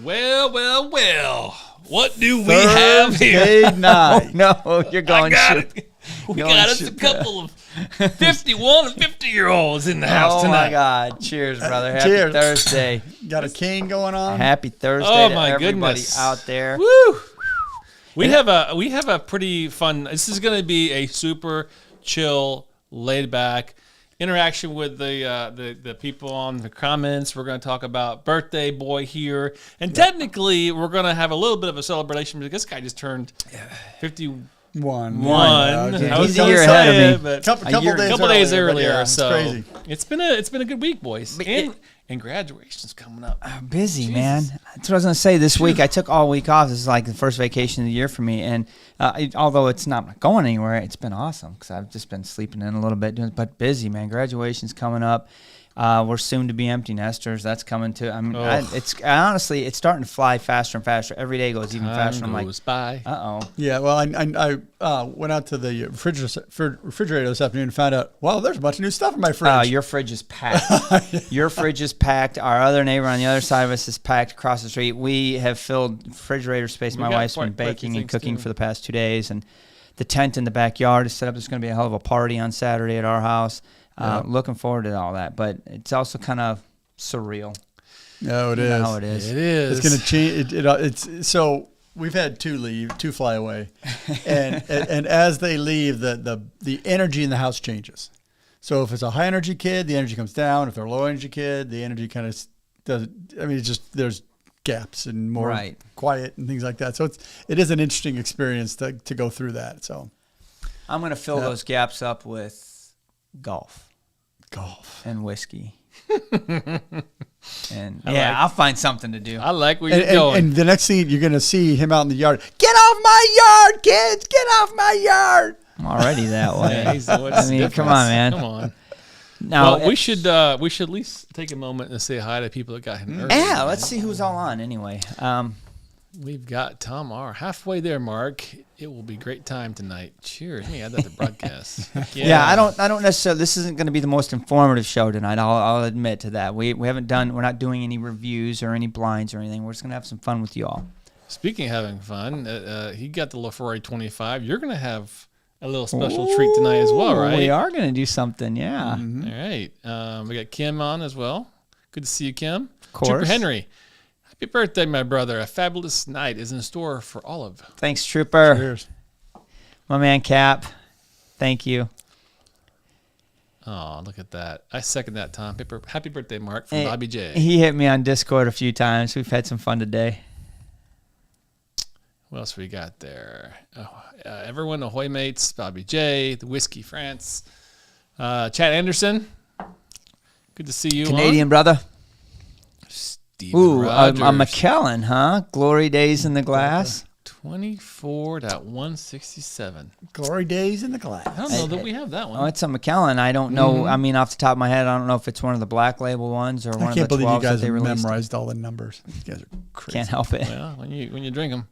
Well. What do we have here? Thursday night. No, you're going We got us a couple of 51 and 50-year-olds in the house tonight. Oh, my God. Cheers, brother. Happy Cheers. Thursday. Got a cane going on. Happy Thursday Oh, to my everybody goodness. out there. Woo! We have a pretty fun. This is going to be a super chill, laid back interaction with the people on the comments. We're going to talk about birthday boy here, and technically we're going to have a little bit of a celebration because this guy just turned 51. He's a year ahead of me. But Couple days earlier, earlier. yeah, it's so crazy. it's been a good week, boys. And graduation's coming up. Busy, Jesus. man. That's what I was going to say. This week, I took all week off. This is like the first vacation of the year for me. And although it's not going anywhere, it's been awesome because I've just been sleeping in a little bit. But busy, man. Graduation's coming up. We're soon to be empty nesters. That's coming too. I mean, honestly, it's starting to fly faster and faster. Every day goes even faster. I'm like, by. Yeah, well, I went out to the refrigerator this afternoon and found out, wow, there's a bunch of new stuff in my fridge. Your fridge is packed. Your fridge is packed. Our other neighbor on the other side of us is packed across the street. We have filled refrigerator space. My wife's been baking and cooking for the past 2 days. And the tent in the backyard is set up. There's going to be a hell of a party on Saturday at our house. Looking forward to all that, but it's also kind of surreal. No, it You is. know how it is. It is. It's going to change. It's so we've had two fly away, and as they leave, the energy in the house changes. So if it's a high energy kid, the energy comes down. If they're a low energy kid, the energy kind of does. I mean, it's just there's gaps and more quiet and things like that. So it is an interesting experience to go through that. So I'm going to fill those gaps up with golf and whiskey. And I'll find something to do. I like where you're going. And the next thing you're going to see him out in the yard. Get off my yard, kids! Get off my yard! I'm already that way. I mean, come on, man. Come on. Now, Well, we should at least take a moment and say hi to people that got him early. yeah, let's see who's all on anyway. We've got Tom R. halfway there, Mark. It will be a great time tonight. Cheers. Let me add that to broadcast. Yeah, I don't necessarily. This isn't going to be the most informative show tonight. I'll admit to that. We're not doing any reviews or any blinds or anything. We're just going to have some fun with you all. Speaking of having fun, he got the Laphroaig 25. You're going to have a little special treat tonight as well, right? We are going to do something, yeah. Mm-hmm. All right. We got Kim on as well. Good to see you, Kim. Of course. Trooper Henry. Happy birthday, my brother. A fabulous night is in store for all of you. Thanks, Trooper. Cheers. My man, Cap. Thank you. Oh, look at that. I second that, Tom. Happy birthday, Mark, from Bobby J. He hit me on Discord a few times. We've had some fun today. What else we got there? Everyone, Ahoy Mates, Bobby J, the Whisky France, Chad Anderson. Good to see you. Canadian brother. Steven Rogers. A McKellen, huh? Glory Days in the Glass. 24.167. Glory Days in the Glass. I don't know that we have that one. Oh, it's a McKellen. I don't know. I mean, off the top of my head, I don't know if it's one of the Black Label ones or one of the 12s. I can't believe you guys that they have released. memorized all the numbers. You guys are crazy. Can't help it. Well, when you drink them.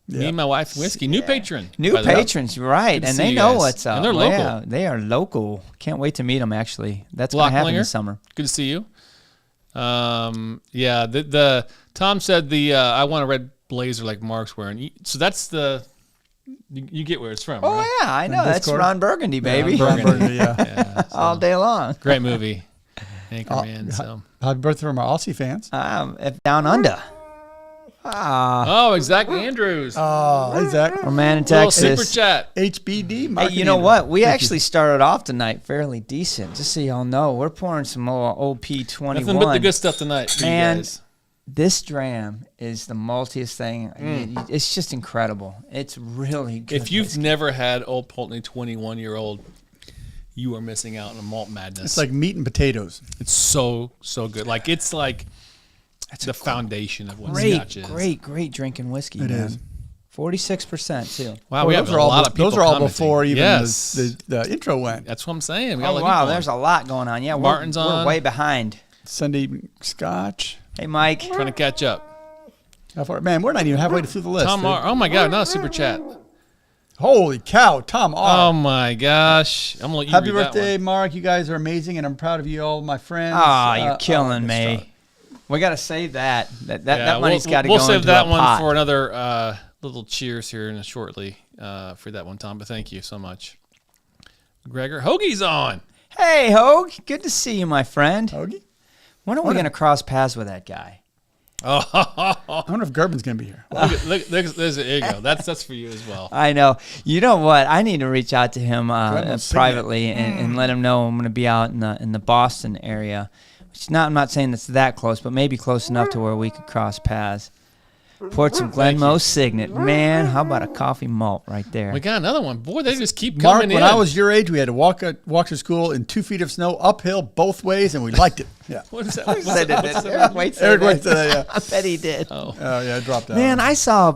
Me and my wife, Whiskey. New patron. New patrons, right. And they know what's up. And they're local. Yeah, they are local. Can't wait to meet them, actually. That's going to happen this summer. Good to see you. The Tom said I want a red blazer like Mark's wearing. So that's you get where it's from, Oh, right? yeah, I know. That's Ron Burgundy, baby. Yeah, Ron Burgundy, yeah. So, all day long. Great movie. Anchorman. So. Happy birthday from our Aussie fans. Down under. Oh, exactly, Andrews. Oh, hey, Zach. Our man in Little Texas. super chat. HBD. Hey, you know what? We actually started off tonight fairly decent. Just so y'all know, we're pouring some more OP21. Nothing but the good stuff tonight for you guys. This dram is the maltiest thing. It's just incredible. It's really good. If you've never had Old Pulteney 21-year-old, you are missing out on malt madness. It's like meat and potatoes. It's so good. Like it's the foundation of what Scotch is. Great drinking whiskey. It man. is. 46% too. Wow, we have a lot of people. Those are all commenting. before even Yes. the intro went. That's what I'm saying. We Oh got a lot of wow, people there's on. a lot going on. Yeah, Martin's we're on. way behind. Sunday Scotch. Hey, Mike. Trying to catch up. How far? Man, we're not even halfway through the list. Tom R. Oh my God, not a super chat. Holy cow, Tom R. Oh my gosh. I'm gonna let you Happy read that birthday, one. Mark. You guys are amazing, and I'm proud of you all, my friends. Ah, you're killing me. We got to save that. That Yeah, money's got to go We'll save into that a one pot. for another little cheers here in shortly for that one, Tom. But thank you so much. Gregor, Hoagie's on. Hey, Hogue. Good to see you, my friend. Hoagie? When are we going to cross paths with that guy? I wonder if Gerben's going to be here. Look, there you go. That's for you as well. I know. You know what? I need to reach out to him Grandma's privately and let him know I'm going to be out in the Boston area. I'm not saying it's that close, but maybe close enough to where we could cross paths. Poured some Glenmoe Signet. Man, how about a coffee malt right there? We got another one. Boy, they just keep Mark, coming when in. I was your age, we had to walk to school in 2 feet of snow, uphill both ways, and we liked it. Yeah. What is that? Eric Waite said Eric that. Waite said that, yeah. I bet he did. Oh, Yeah, I dropped out. Man, I saw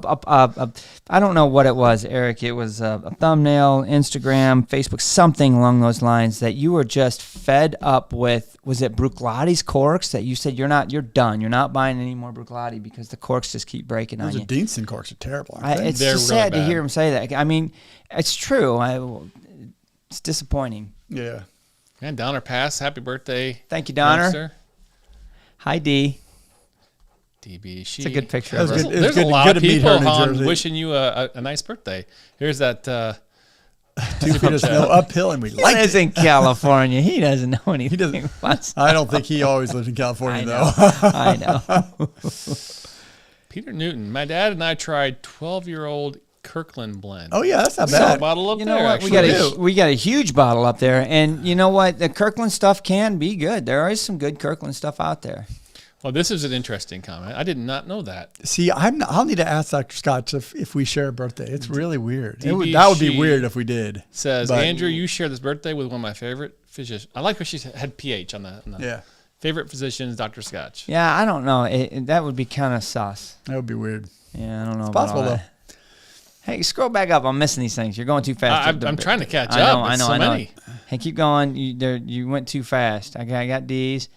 I don't know what it was, Eric. It was a thumbnail, Instagram, Facebook, something along those lines that you were just fed up with. Was it Bruichlati's corks that you said you're done. You're not buying any more Bruichlati because the corks just keep breaking on Those you. Deanston corks are terrible, aren't they? It's They're just really sad to bad. hear him say that. I mean, it's true. It's disappointing. Yeah. and Donner Pass. Happy birthday. Thank you, Donner. youngster. Hi, D. DB. It's a good picture That of was her. good. It was There's a good- lot good of to meet people her in New on Jersey. wishing you a nice birthday. Here's that. 2 feet of snow uphill, and we He liked lives it. in California. He doesn't know anything. doesn't- about- I don't think he always lived in California, I though. know. I know. Peter Newton. My dad and I tried 12-year-old Kirkland blend. Oh, yeah, that's not We got a bad. bottle up You there. know what? Actually. We got a huge bottle up there, and you know what? The Kirkland stuff can be good. There is some good Kirkland stuff out there. Well, this is an interesting comment. I did not know that. See, I'll need to ask Dr. Scott if we share a birthday. It's really weird. DB That would be She weird if we did. Says, But- Andrew, you share this birthday with one of my favorite physicians. I like what she had PH on the Yeah, favorite physicians, Dr. Scotch. Yeah, I don't know. That would be kind of sus. that would be weird. Yeah, I don't know. It's about possible, all that. Hey, scroll back up. I'm missing these things. You're going too fast. I'm trying to catch I know, up. I It's know, so I know. many. Hey, keep going. You went too fast. I got D's.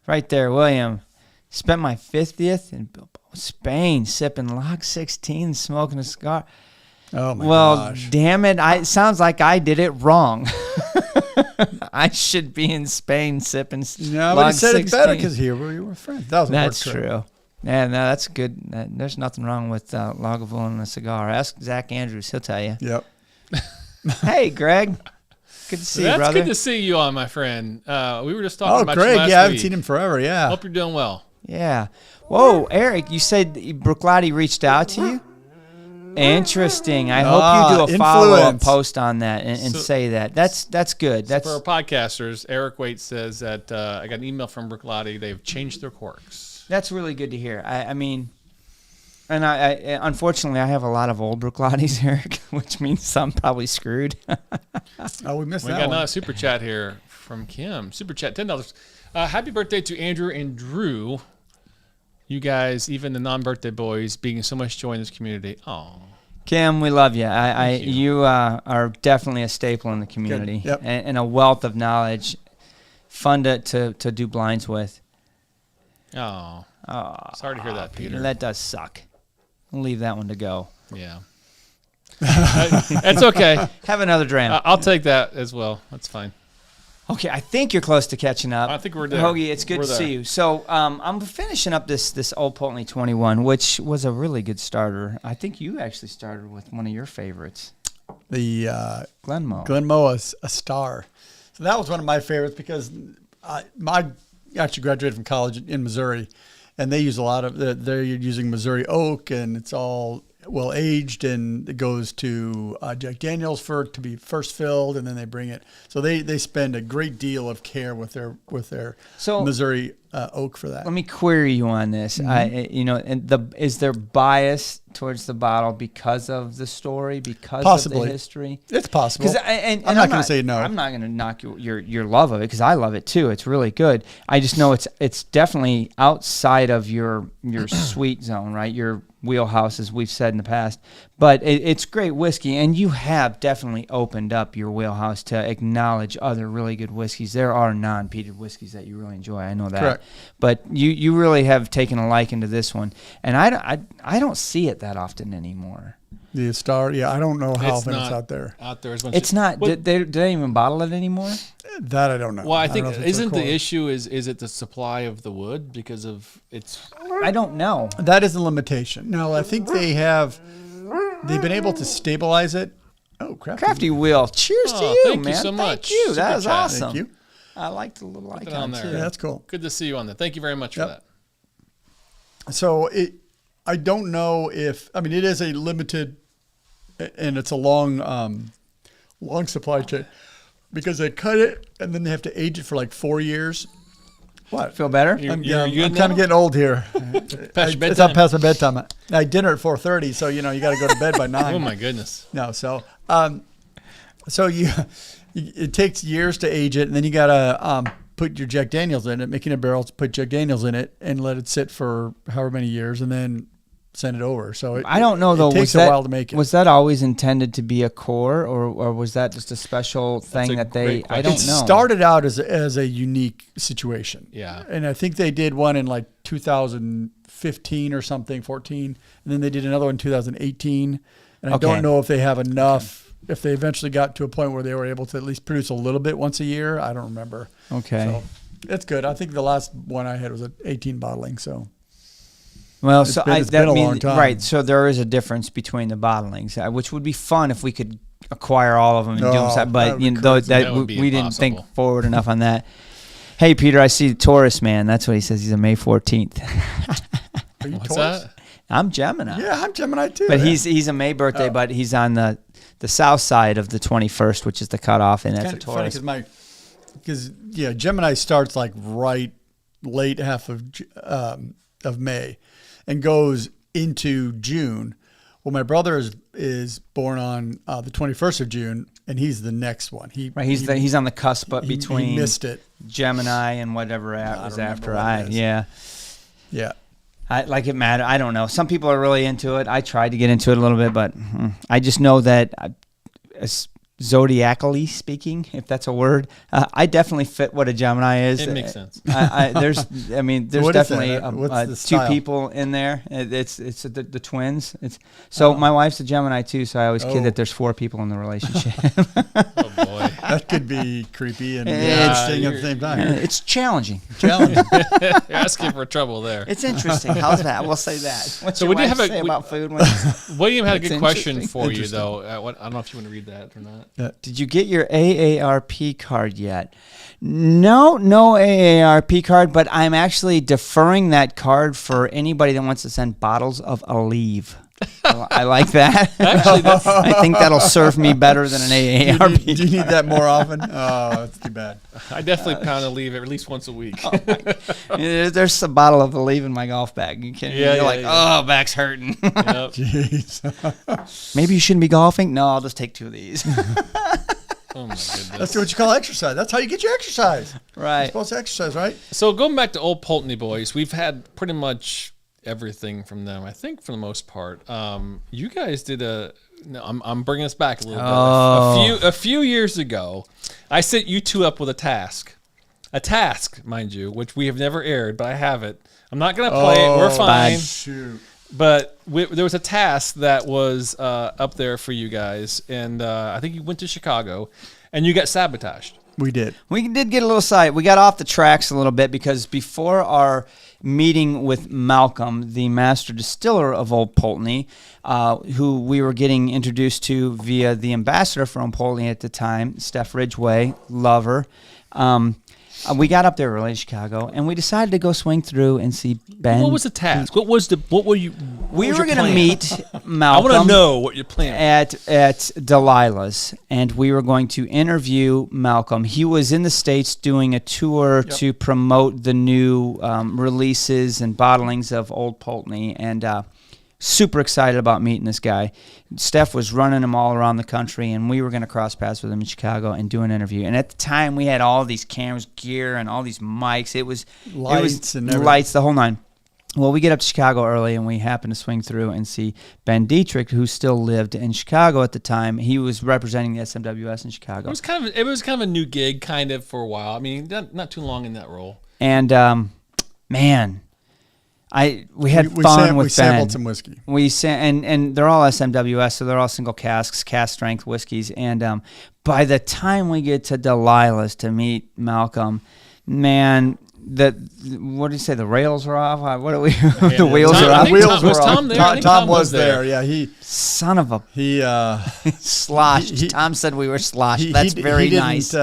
Right there, William. Spent my 50th in Spain sipping Log 16, smoking a cigar. Oh, my Well, gosh. damn it. It sounds like I did it wrong. I should be in Spain sipping No, but Log he said it's better 16. because here we were friends. That was a That's work trip. true. Yeah, no, that's good. There's nothing wrong with Lagavulin and a cigar. Ask Zach Andrews. He'll tell you. Yep. Hey, Greg. Good to see you, That's brother. good to see you on, my friend. We were just talking Oh, about Greg. you last Yeah, I haven't week. seen him forever. Yeah. Hope you're doing well. Yeah. Whoa, Eric, you said Bruichlati reached out to you? Interesting. I hope you do a follow-up influence. post on that and So- say that. That's good. That's For our podcasters, Eric Waite says that I got an email from Bruichlati. They've changed their corks. that's really good to hear. I mean, and I unfortunately I have a lot of old Bruichlatis, Eric, which means I'm probably screwed. Oh, we missed We that got one. another super chat here from Kim. Super chat, $10. Happy birthday to Andrew and Drew. You guys, even the non-birthday boys, being so much joy in this community. Oh, Kim, we love you. Thank you. You are definitely a staple in the community Yep. and a wealth of knowledge. Fun to do blinds with. oh, Oh, sorry to hear that, Peter. that does suck. I'll leave that one to go. Yeah, it's okay. Have another dram. I'll take that as well. That's fine. Okay, I think you're close to catching up. I think we're there. Hoagie, it's good We're to there. see you. So I'm finishing up this Old Pulteney 21, which was a really good starter. I think you actually started with one of your favorites, The Glenmoe. Glenmoe, a star. So that was one of my favorites because I actually graduated from college in Missouri, and they use a lot of they're using Missouri oak, and it's all well aged, and it goes to Jack Daniel's to be first filled, and then they bring it. So they spend a great deal of care with their So- Missouri oak for that. Let me query you on this. Is there bias towards the bottle because of the story, because of Possibly. the history? It's possible. Because I'm not going to say no. I'm not going to knock your love of it because I love it too. It's really good. I just know it's definitely outside of your sweet zone, right? Your wheelhouse, as we've said in the past. But it's great whiskey, and you have definitely opened up your wheelhouse to acknowledge other really good whiskeys. There are non-peated whiskeys that you really enjoy. I know that. Correct. But you really have taken a liking to this one, and I don't see it that often anymore. The Star, yeah, I don't know how It's often it's not out there. Out there as much. It's not. But- Do they even bottle it anymore? That I don't know. Well, I think don't know if it's isn't the recorded. issue is it the supply of the wood because of its I don't know. That is a limitation. No, I think they've been able to stabilize it. Oh, Crafty Wheel. Cheers to Oh, you, thank you man. so much. Thank you. Super That was chat. awesome. Thank you. I like the little it icon on there. too. Yeah, that's cool. Good to see you on there. Thank you very much for Yep. that. So I don't know if, I mean, it is a limited, and it's a long supply chain because they cut it and then they have to age it for like 4 years. What? Feel better? You're I'm good kind now? of getting old here. Past your It's bedtime. not past my bedtime. I had dinner at 4:30, so you got to go to bed by 9. Oh my goodness. No, so it takes years to age it, and then you gotta put your Jack Daniels in it, making a barrel, put Jack Daniels in it, and let it sit for however many years, and then send it over. So I don't know though. It takes a while to make it. Was that always intended to be a core, or was that just a special thing a that they? great I question. don't It know. started out as a unique situation. Yeah. And I think they did one in like 2015 or something, 14, and then they did another one in 2018. And I Okay. don't know if they have enough. If they eventually got to a point where they were able to at least produce a little bit once a year, I don't remember. Okay. So it's good. I think the last one I had was an 18 bottling. So Well, It's so been- it's that been a means long time. right. So there is a difference between the bottlings, which would be fun if we could acquire all of them and do them. Oh, But that would you be know, though, crazy. that That would be we didn't think impossible. forward enough on that. Hey, Peter, I see Taurus man. That's what he says. He's a May 14th. are you What's Taurus? that? I'm Gemini. Yeah, I'm Gemini too. But man. he's a May birthday, but he's on the south side of the 21st, which is the cutoff, and that's a kind of funny Taurus. because Gemini starts like right late half of May and goes into June. Well, my brother is born on the 21st of June, and he's the next one. Right, he's on the cusp, but between he missed it. Gemini and whatever was don't remember after what I. it is. Yeah. Yeah, Like it matter. I don't know. Some people are really into it. I tried to get into it a little bit, but I just know that zodiacally speaking, if that's a word, I definitely fit what a Gemini is. It makes sense. There's what is definitely that? What's the two style? people in there. It's the twins. My wife's a Gemini too, so I always kid Oh. that there's 4 people in the relationship. Oh boy. that could be creepy and It's- interesting at the same time. It's challenging. Challenging. You're asking for trouble there. It's interesting. How's that? We'll say that. What's So your we do wife have a- say we- about food? When William had a It's good question interesting. for you Interesting. though. I don't know if you want to read that or not. Did you get your AARP card yet? No AARP card, but I'm actually deferring that card for anybody that wants to send bottles of Aleve. I like that. Actually, that's I think that'll serve me better than an do AARP. you need that more often? Oh, that's too bad. I definitely pound a leave at least once a week. There's a bottle of Aleve in my golf bag. You can't. Yeah, You're yeah, like, yeah. oh, back's hurting. Yep. Jeez. Maybe you shouldn't be golfing. No, I'll just take 2 of these. Oh my goodness. That's what you call exercise. That's how you get your exercise. You're Right. supposed to exercise, right? So going back to Old Pulteney Boys, we've had pretty much everything from them. I think for the most part. You guys did I'm bringing us back a little bit. Oh. A few years ago, I set you two up with a task, mind you, which we have never aired, but I have it. I'm not gonna play it. We're fine. Shoot. But there was a task that was up there for you guys, and I think you went to Chicago, and you got sabotaged. We did. We did get a little side. We got off the tracks a little bit because before our meeting with Malcolm, the master distiller of Old Pulteney, who we were getting introduced to via the ambassador for Old Pulteney at the time, Steph Ridgway, lover. We got up there early in Chicago, and we decided to go swing through and see Ben. What was the task? What were you? We were going to meet I Malcolm. want to know what your plan. at Delilah's, and we were going to interview Malcolm. He was in the States doing a tour to promote the new releases and bottlings of Old Pulteney, and super excited about meeting this guy. Steph was running him all around the country, and we were going to cross paths with him in Chicago and do an interview. And at the time, we had all these cameras, gear, and all these mics. It was Lights and everything. lights, the whole nine. Well, we get up to Chicago early, and we happen to swing through and see Ben Dietrich, who still lived in Chicago at the time. He was representing the SMWS in Chicago. It was kind of a new gig, kind of for a while. I mean, not too long in that role. And man, We had fun with we sampled Ben. some whiskey. And they're all SMWS, so they're all single casks, cask strength whiskeys. And by the time we get to Delilah's to meet Malcolm, man, what did you say? The rails are off. What are we? The wheels are off. Was Tom there? I think Tom was there. Yeah, son of a he sloshed. Tom said we were sloshed. That's very nice.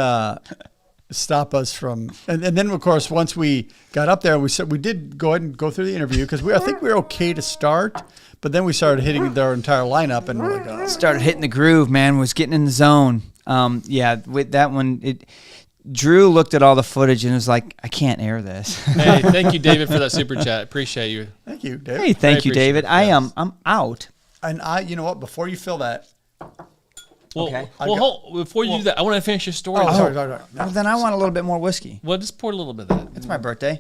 Stop us from, and then of course once we got up there, we did go ahead and go through the interview because I think we were okay to start, but then we started hitting their entire lineup and we're like, started hitting the groove. Man, was getting in the zone. With that one, Drew looked at all the footage and was like, I can't air this. Hey, thank you, David, for that super chat. Appreciate you. Thank you, David. Hey, thank you, David. I'm out. And you know what? Before you fill that. Well, Okay. Before you do that, I want to finish your story. Sorry. Well, then I want a little bit more whiskey. Well, just pour a little bit of that. It's my birthday.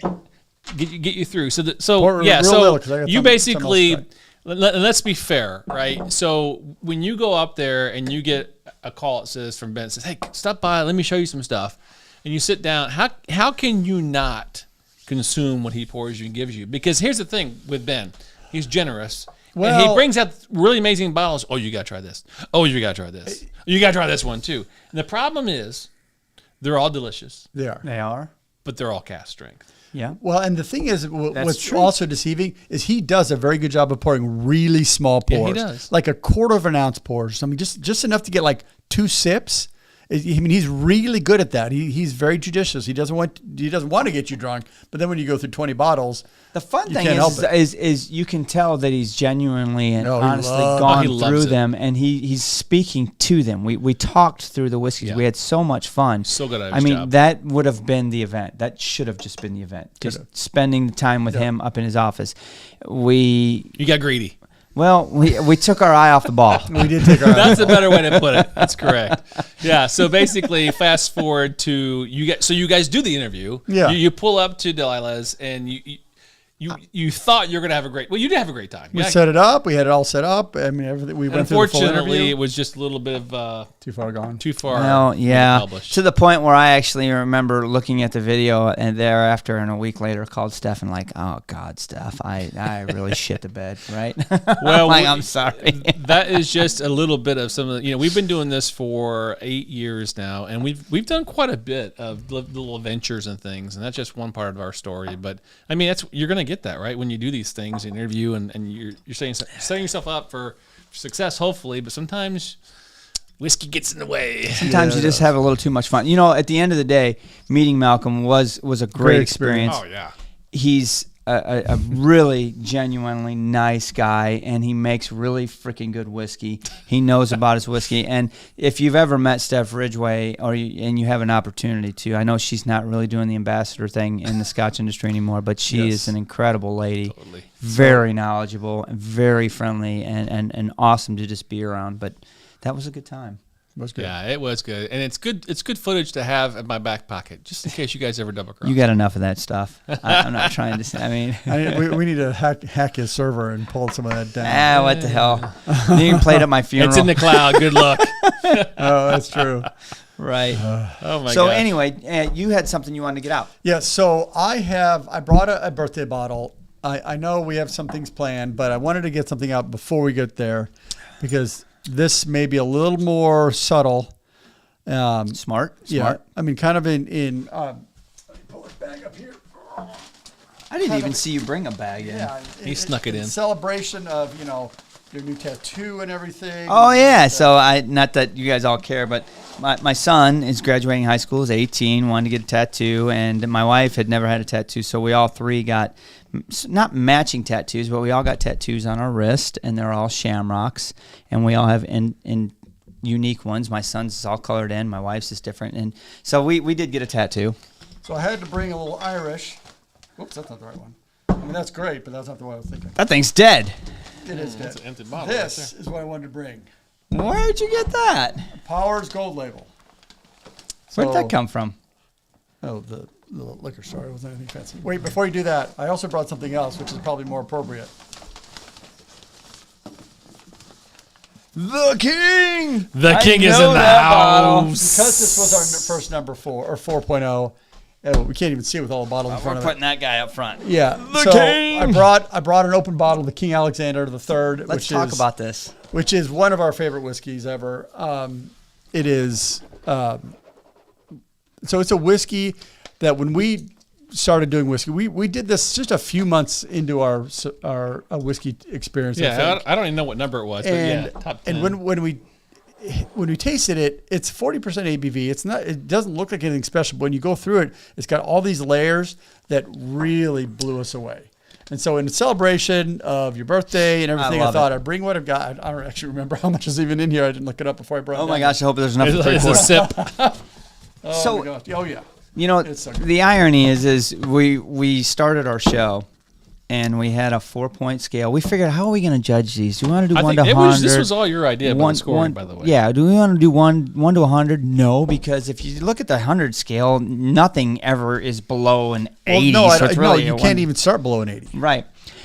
Get you through. So Pour real little, 'cause I got you some basically, else let's be fair, right? So when you go up there and you get a call that says from Ben, says, hey, stop by, let me show you some stuff, and you sit down, how can you not consume what he pours you and gives you? Because here's the thing with Ben, he's generous. And he brings out really amazing bottles. Oh, you got to try this. Oh, you got to try this. You got to try this one too. And the problem is they're all delicious. They are. But they're all cask strength. Yeah. Well, and the thing is, what's true. also deceiving is he does a very good job of pouring really small pours. Yeah, he does. Like a quarter of an ounce pours. I mean, just enough to get like 2 sips. I mean, he's really good at that. He's very judicious. He doesn't want to get you drunk. But then when you go through 20 bottles, the fun you thing can't help it. is you can tell that he's genuinely and honestly he gone loves through it. them, and he's speaking to them. We talked through the whiskeys. Yeah. We had so much fun. So good at I his mean, job. that would have been the event. That should have just been the event. Just spending the time with him up in his office. You got greedy. Well, we took our eye off the ball. we did take our. That's a better way to put it. That's correct. Yeah. So basically, fast forward to you guys. So you guys do the interview. Yeah. You pull up to Delilah's, and you thought you were gonna have a great. Well, you did have a great time. We set it up. We had it all set up. I mean, everything. We went through the full Unfortunately, interview. it was just a little bit of Too far gone. too far. Well, yeah, published. to the point where I actually remember looking at the video and thereafter, and a week later, called Steph and like, oh God, Steph, I really shit the bed, right? Well, I'm sorry. That is just a little bit of some of the, we've been doing this for 8 years now, and we've done quite a bit of little adventures and things, and that's just one part of our story. But I mean, you're going to get that, right, when you do these things, an interview, and you're setting yourself up for success, hopefully. But sometimes whiskey gets in the way. Sometimes you just have a little too much fun. At the end of the day, meeting Malcolm was a great experience. Oh yeah. He's a really genuinely nice guy, and he makes really freaking good whiskey. He knows about his whiskey. And if you've ever met Steph Ridgway, and you have an opportunity to, I know she's not really doing the ambassador thing in the Scotch industry anymore, but she is an incredible lady. Totally. Very knowledgeable, and very friendly, and awesome to just be around. But that was a good time. It was good. Yeah, it was good, and it's good. It's good footage to have in my back pocket, just in case you guys ever double cross. You got enough of that stuff. I'm not trying to say. I mean, we need to hack his server and pull some of that down. what the hell? You even played at my funeral. It's in the cloud. Good luck. Oh, that's true. Right. Oh my god. So anyway, you had something you wanted to get out. Yeah, so I brought a birthday bottle. I know we have some things planned, but I wanted to get something out before we get there because this may be a little more subtle. Smart. Yeah, I mean, kind of in let me pull this bag up here. I didn't even see you bring a bag in. Yeah, He snuck it in. Celebration of your new tattoo and everything. Oh yeah. So not that you guys all care, but my son is graduating high school. He's 18, wanted to get a tattoo, and my wife had never had a tattoo, so we all three got not matching tattoos, but we all got tattoos on our wrist, and they're all shamrocks, and we all have in unique ones. My son's is all colored in, my wife's is different, and so we did get a tattoo. So I had to bring a little Irish. Oops, that's not the right one. I mean, that's great, but that's not the one I was thinking. That thing's dead. It is dead. It's an empty bottle. This is what I wanted to bring. Where'd you get that? Powers Gold Label. Where'd So- that come from? Oh, the liquor store. It wasn't anything fancy. Wait, before you do that, I also brought something else, which is probably more appropriate. The King! The I king is know in the that bottle. house. Because this was our first number 4 or 4.0, Oh, we can't even see it with all the bottles in front We're of putting it. that guy up front. Yeah. So king! I brought an open bottle of the King Alexander III. Let's talk about this. Which is one of our favorite whiskeys ever. It is. So it's a whiskey that when we started doing whiskey, we did this just a few months into our whiskey experience. Yeah, I don't even know what number it was, but yeah, top 10. And when we tasted it, it's 40% ABV. It's not. It doesn't look like anything special, but when you go through it, it's got all these layers that really blew us away. And so, in celebration of your birthday and everything, I thought I'd bring what I've got. I don't actually remember how much is even in here. I didn't look it up before I brought it. Oh my gosh! I hope there's enough for It's a sip. Oh my gosh! Oh yeah. You know, It's so good. the irony is we started our show, and we had a 4-point scale. We figured, how are we going to judge these? Do we want to do 1 to 100? This was all your idea about the scoring, by the way. Yeah. Do we want to do 1 to 100? No, because if you look at the 100 scale, nothing ever is below an 80. Well, so it's really you can't even start below an 80. Right.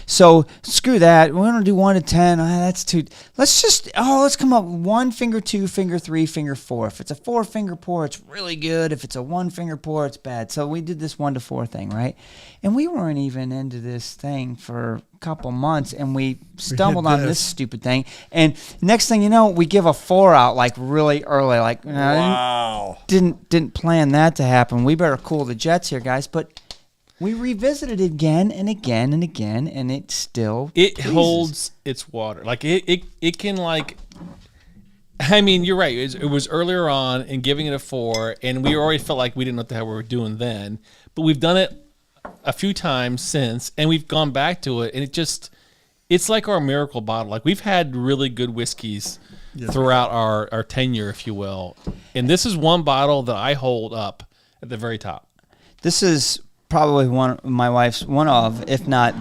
So screw that. We're going to do 1 to 10. That's too. Let's come up with 1 finger, 2 finger, 3 finger, 4. If it's a 4-finger pour, it's really good. If it's a 1-finger pour, it's bad. So we did this 1 to 4 thing, right? And we weren't even into this thing for a couple months, and we stumbled on this stupid thing. And next thing you know, we give a 4 out like really early. Like, Wow. Didn't plan that to happen. We better cool the jets here, guys. But we revisited it again and again and again, and it still pleases. Holds its water. Like it can like. I mean, you're right. It was earlier on and giving it a 4, and we already felt like we didn't know what the hell we were doing then. But we've done it a few times since, and we've gone back to it, and it's like our miracle bottle. Like we've had really good whiskeys throughout our tenure, if you will, and this is one bottle that I hold up at the very top. This is probably my wife's if not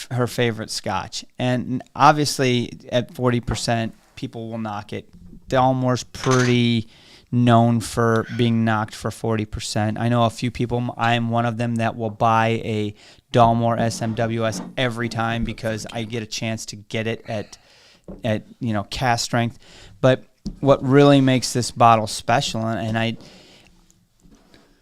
her favorite Scotch, and obviously at 40%, people will knock it. Dalmore's pretty known for being knocked for 40%. I know a few people. I'm one of them that will buy a Dalmore SMWS every time because I get a chance to get it at cast strength. But what really makes this bottle special, and I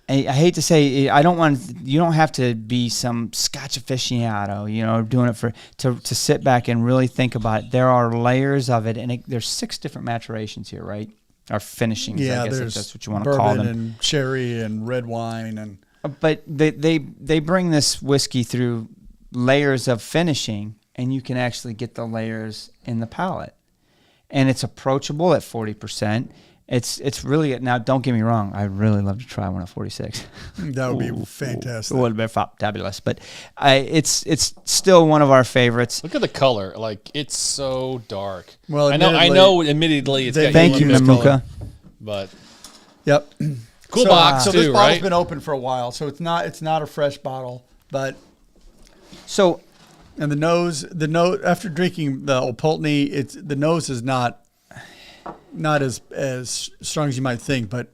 hate to say, you don't have to be some Scotch aficionado, doing it to sit back and really think about it. There are layers of it, and there's 6 different maturations here, right? Or finishings, I guess if that's what you want to call them. Bourbon and sherry and red wine But they bring this whiskey through layers of finishing, and you can actually get the layers in the palate, and it's approachable at 40%. It's really, now don't get me wrong, I really love to try one at 46. That would be fantastic. It would be fabulous, but it's still one of our favorites. Look at the color; like it's so dark. Well, I know. Admittedly, it's got thank you, Namuka, Namuka. But Yep. cool box so too, this bottle's right? been open for a while, so it's not a fresh bottle, but So, and the nose after drinking the Old Pulteney, the nose is not as strong as you might think, but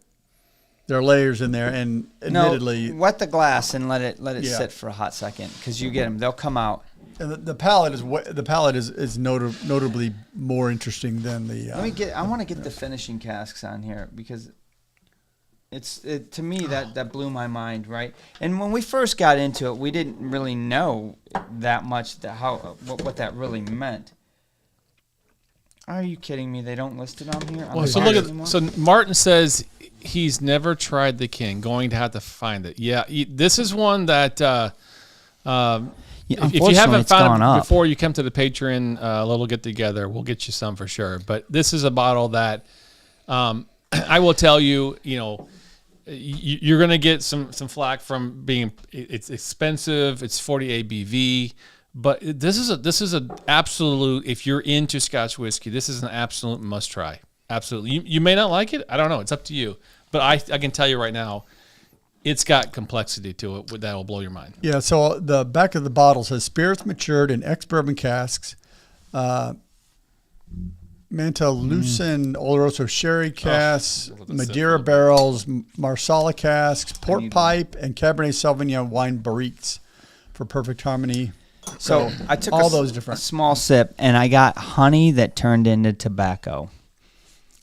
there are layers in there, and admittedly, wet the glass and let it sit for a hot second, because you get them; they'll come out. and the palate is notably more interesting than the. I want to get the finishing casks on here because to me that blew my mind, right? And when we first got into it, we didn't really know that much what that really meant. Are you kidding me? They don't list it on here. Well, so look at so Martin says he's never tried the King. Going to have to find it. Yeah, this is one that if you haven't found it before you come to the Patreon little get together, we'll get you some for sure. But this is a bottle that I will tell you, you're going to get some flack from being it's expensive. It's 40 ABV. But this is an absolute, if you're into Scotch whiskey, this is an absolute must try. Absolutely. You may not like it. I don't know. It's up to you. But I can tell you right now, it's got complexity to it that will blow your mind. Yeah, so the back of the bottle says spirits matured in ex-bourbon casks, Mantalucan Oloroso sherry casks, Madeira barrels, Marsala casks, port pipe, and Cabernet Sauvignon wine barriques for perfect harmony. So I took all those different small sip, and I got honey that turned into tobacco.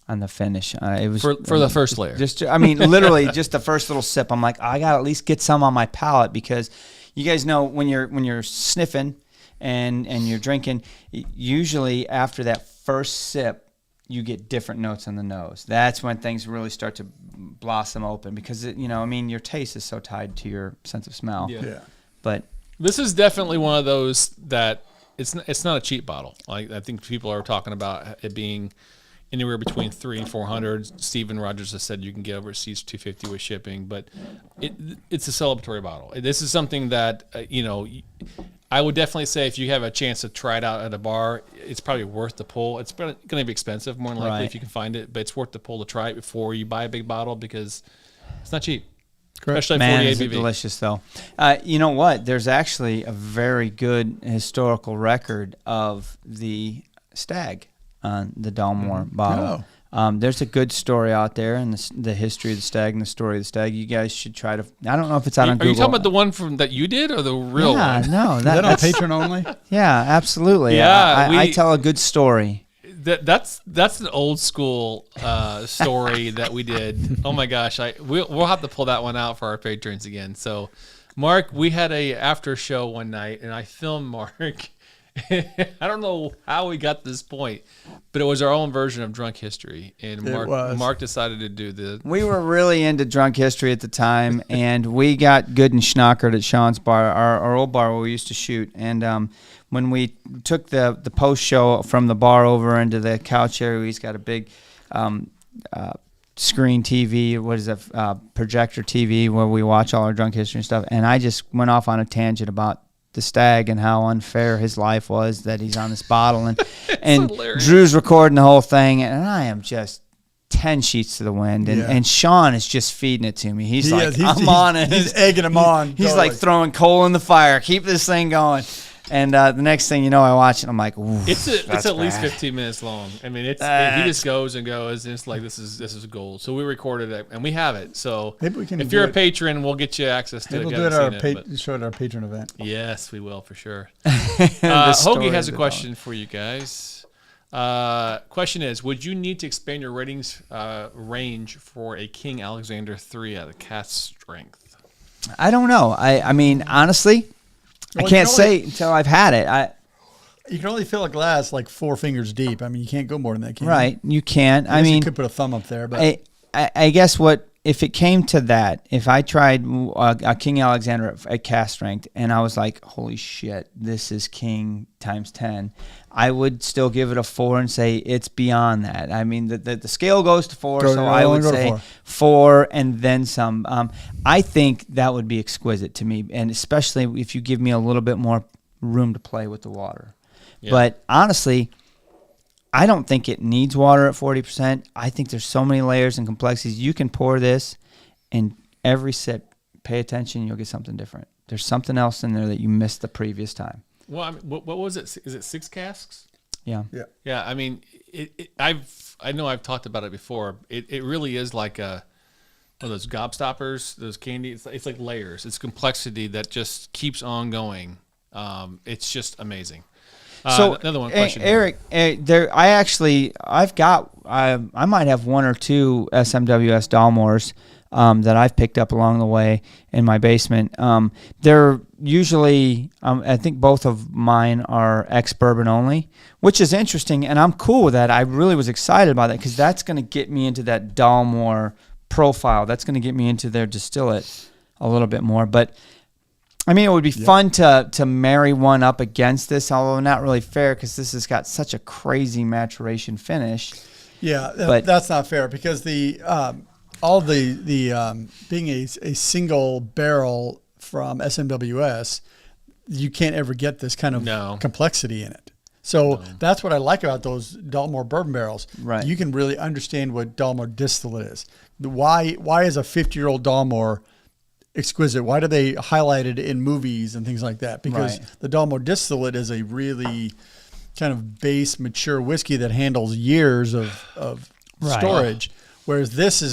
on the finish. It was for the first layer. Literally just the first little sip. I'm like, I gotta at least get some on my palate, because you guys know when you're sniffing and you're drinking, usually after that first sip, you get different notes on the nose. That's when things really start to blossom open, because your taste is so tied to your sense of smell. Yeah. But this is definitely one of those that it's not a cheap bottle. Like, I think people are talking about it being anywhere between $300 and $400. Steven Rogers has said you can get overseas $250 with shipping, but it's a celebratory bottle. This is something that I would definitely say if you have a chance to try it out at a bar, it's probably worth the pull. It's going to be expensive, more than likely, if you can find it, but it's worth the pull to try it before you buy a big bottle, because it's not cheap. Correct. Especially man, 40 is it ABV. delicious though. You know what? There's actually a very good historical record of the stag on the Dalmore bottle. There's a good story out there, and the history of the stag and the story of the stag. You guys should try to. I don't know if it's out on Google. Are you talking about the one that you did, or the real one? No, Is that on Patreon only? Yeah, absolutely. Yeah, I tell a good story. That's an old school story that we did. Oh my gosh, we'll have to pull that one out for our patrons again. So, Mark, we had a after show one night, and I filmed Mark. I don't know how we got to this point, but it was our own version of Drunk History, and Mark decided to do the. We were really into Drunk History at the time, and we got good and schnockered at Sean's bar, our old bar where we used to shoot. And when we took the post show from the bar over into the couch area, he's got a big screen TV. What is it? Projector TV where we watch all our Drunk History and stuff. And I just went off on a tangent about the stag and how unfair his life was that he's on this bottle, and hilarious. Drew's recording the whole thing, and I am just 10 sheets to the wind, and Sean is just feeding it to me. He's on it. He's egging him on. He's like throwing coal in the fire. Keep this thing going. And the next thing you know, I watch it. I'm like, ooh, it's at least 15 minutes long. I mean, he just goes and goes, and it's like this is gold. So we recorded it, and we have it. So maybe we can. If you're a patron, we'll get you access to it. We'll do it show it at our patron event. Yes, we will for sure. Hoagie has a question for you guys. Question is: would you need to expand your ratings range for a King Alexander III at a cast strength? I don't know. I mean, honestly. I can't say until I've had it. You can only fill a glass like 4 fingers deep. I mean, you can't go more than that, can you? Right, you can't. I mean, you could put a thumb up there, but I guess if it came to that, if I tried a King Alexander at cast strength and I was like, holy shit, this is King times 10, I would still give it a 4 and say it's beyond that. I mean, the scale goes to 4, so I would say 4 and then some. I think that would be exquisite to me, and especially if you give me a little bit more room to play with the water. Yeah. But honestly, I don't think it needs water at 40%. I think there's so many layers and complexities. You can pour this, and every sip, pay attention, you'll get something different. There's something else in there that you missed the previous time. Well, I mean, what was it? Is it 6 casks? Yeah. Yeah. I mean, I know I've talked about it before. It really is like one of those gobstoppers, those candy. It's like layers. It's complexity that just keeps on going. It's just amazing. So another one question, Eric. I might have 1 or 2 SMWS Dalmores that I've picked up along the way in my basement. They're usually, I think both of mine are ex-bourbon only, which is interesting, and I'm cool with that. I really was excited about that because that's going to get me into that Dalmore profile. That's going to get me into their distillate a little bit more. But, I mean, it would be fun to marry one up against this, although not really fair because this has got such a crazy maturation finish. Yeah, but that's not fair because being a single barrel from SMWS, you can't ever get this kind of complexity in it. So that's what I like about those Dalmore bourbon barrels. Right. You can really understand what Dalmore distillate is. Why is a 50-year-old Dalmore exquisite? Why do they highlight it in movies and things like that? Because the Dalmore distillate is a really kind of base, mature whiskey that handles years of storage. Whereas this is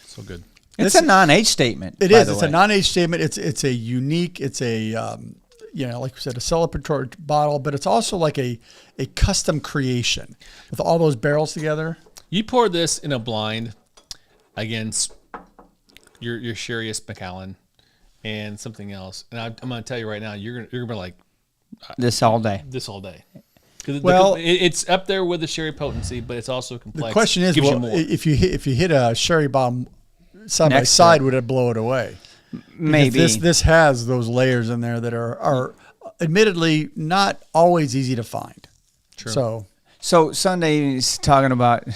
so good. It's a non-age statement. It is. It's a non-age statement. It's a unique. It's a like we said, a celebratory bottle, but it's also like a custom creation with all those barrels together. You pour this in a blind against your Sherry's Macallan and something else, and I'm going to tell you right now, you're gonna be like This all day. this all day. 'Cause Well, it's up there with the sherry potency, but it's also complex. The question is, Gives you well, more. if you hit a sherry bomb side by Next to side, it. would it blow it away? Because Maybe. this has those layers in there that are admittedly not always easy to find. True. So Sunday's talking about why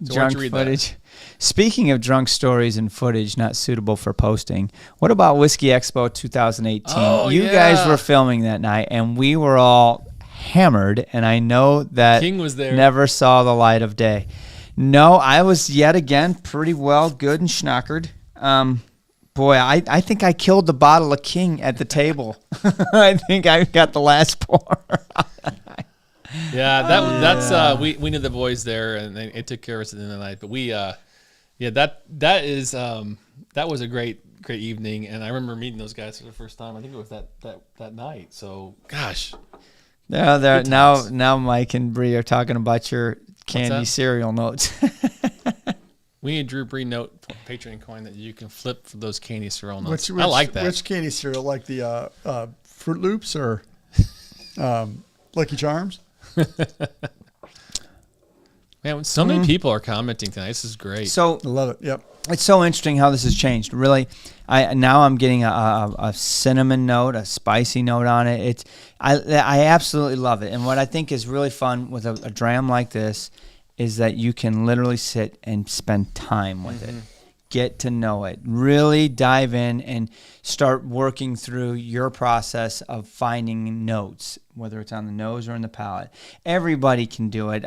don't drunk you read that? footage. Speaking of drunk stories and footage not suitable for posting, what about Whisky Expo 2018? Oh, you yeah. guys were filming that night, and we were all hammered, and I know that King was there. never saw the light of day. No, I was yet again pretty well good and schnockered. Boy, I think I killed the bottle of King at the table. I think I got the last pour. Yeah, that's we knew the boys there, and it took care of us at the end of the night. But we, that was a great evening, and I remember meeting those guys for the first time. I think it was that night. So, gosh, Yeah, there Good times. now Mike and Bree are talking about your candy that? cereal notes. we need Drew Bree note Patreon coin that you can flip for those candy cereal notes. Which, I like that. Which candy cereal, like the Fruit Loops or Lucky Charms? Man, so many people are commenting tonight. This is great. So I love it. Yep. it's so interesting how this has changed. Really, I'm getting a cinnamon note, a spicy note on it. I absolutely love it. And what I think is really fun with a dram like this is that you can literally sit and spend time with it. Get to know it. Really dive in and start working through your process of finding notes, whether it's on the nose or in the palate. Everybody can do it.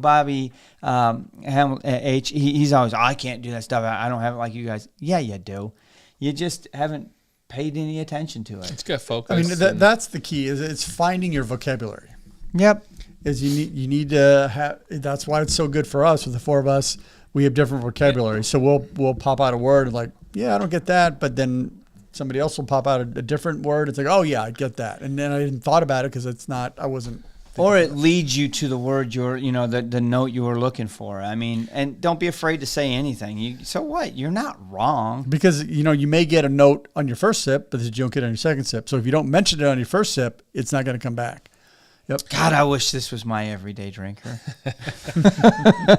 Bobby H, he's always, I can't do that stuff. I don't have it like you guys. Yeah, you do. You just haven't paid any attention to it. it's good focus. I mean, that's the key. Is it's finding your vocabulary. Yep. Is you need to have. That's why it's so good for us with the four of us. We have different vocabulary, so we'll pop out a word like, yeah, I don't get that, but then somebody else will pop out a different word. It's like, oh yeah, I get that, and then I didn't thought about it because it's not. I wasn't. Or it leads you to the word the note you were looking for. I mean, and don't be afraid to say anything. So what? You're not wrong. Because you may get a note on your first sip, but you don't get it on your second sip. So if you don't mention it on your first sip, it's not going to come back. Yep. God, I wish this was my everyday drinker.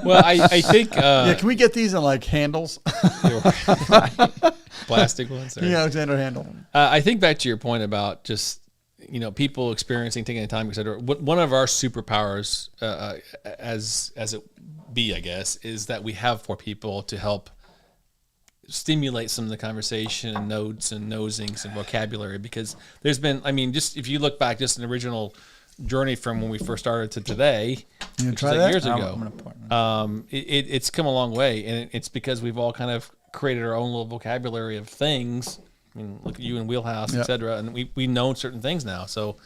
well, I think Yeah, can we get these in like handles? plastic ones. Or, Alexander handle. I think back to your point about just people experiencing, taking the time, etc. One of our superpowers, as it be, I guess, is that we have four people to help stimulate some of the conversation and notes and nosings and vocabulary. Because there's been, just if you look back, just an original journey from when we first started to today, which try was that? years I'm ago. gonna pour it. It's come a long way, and it's because we've all kind of created our own little vocabulary of things. I mean, look at you in Wheelhouse, Yep. etc., and we know certain things now. So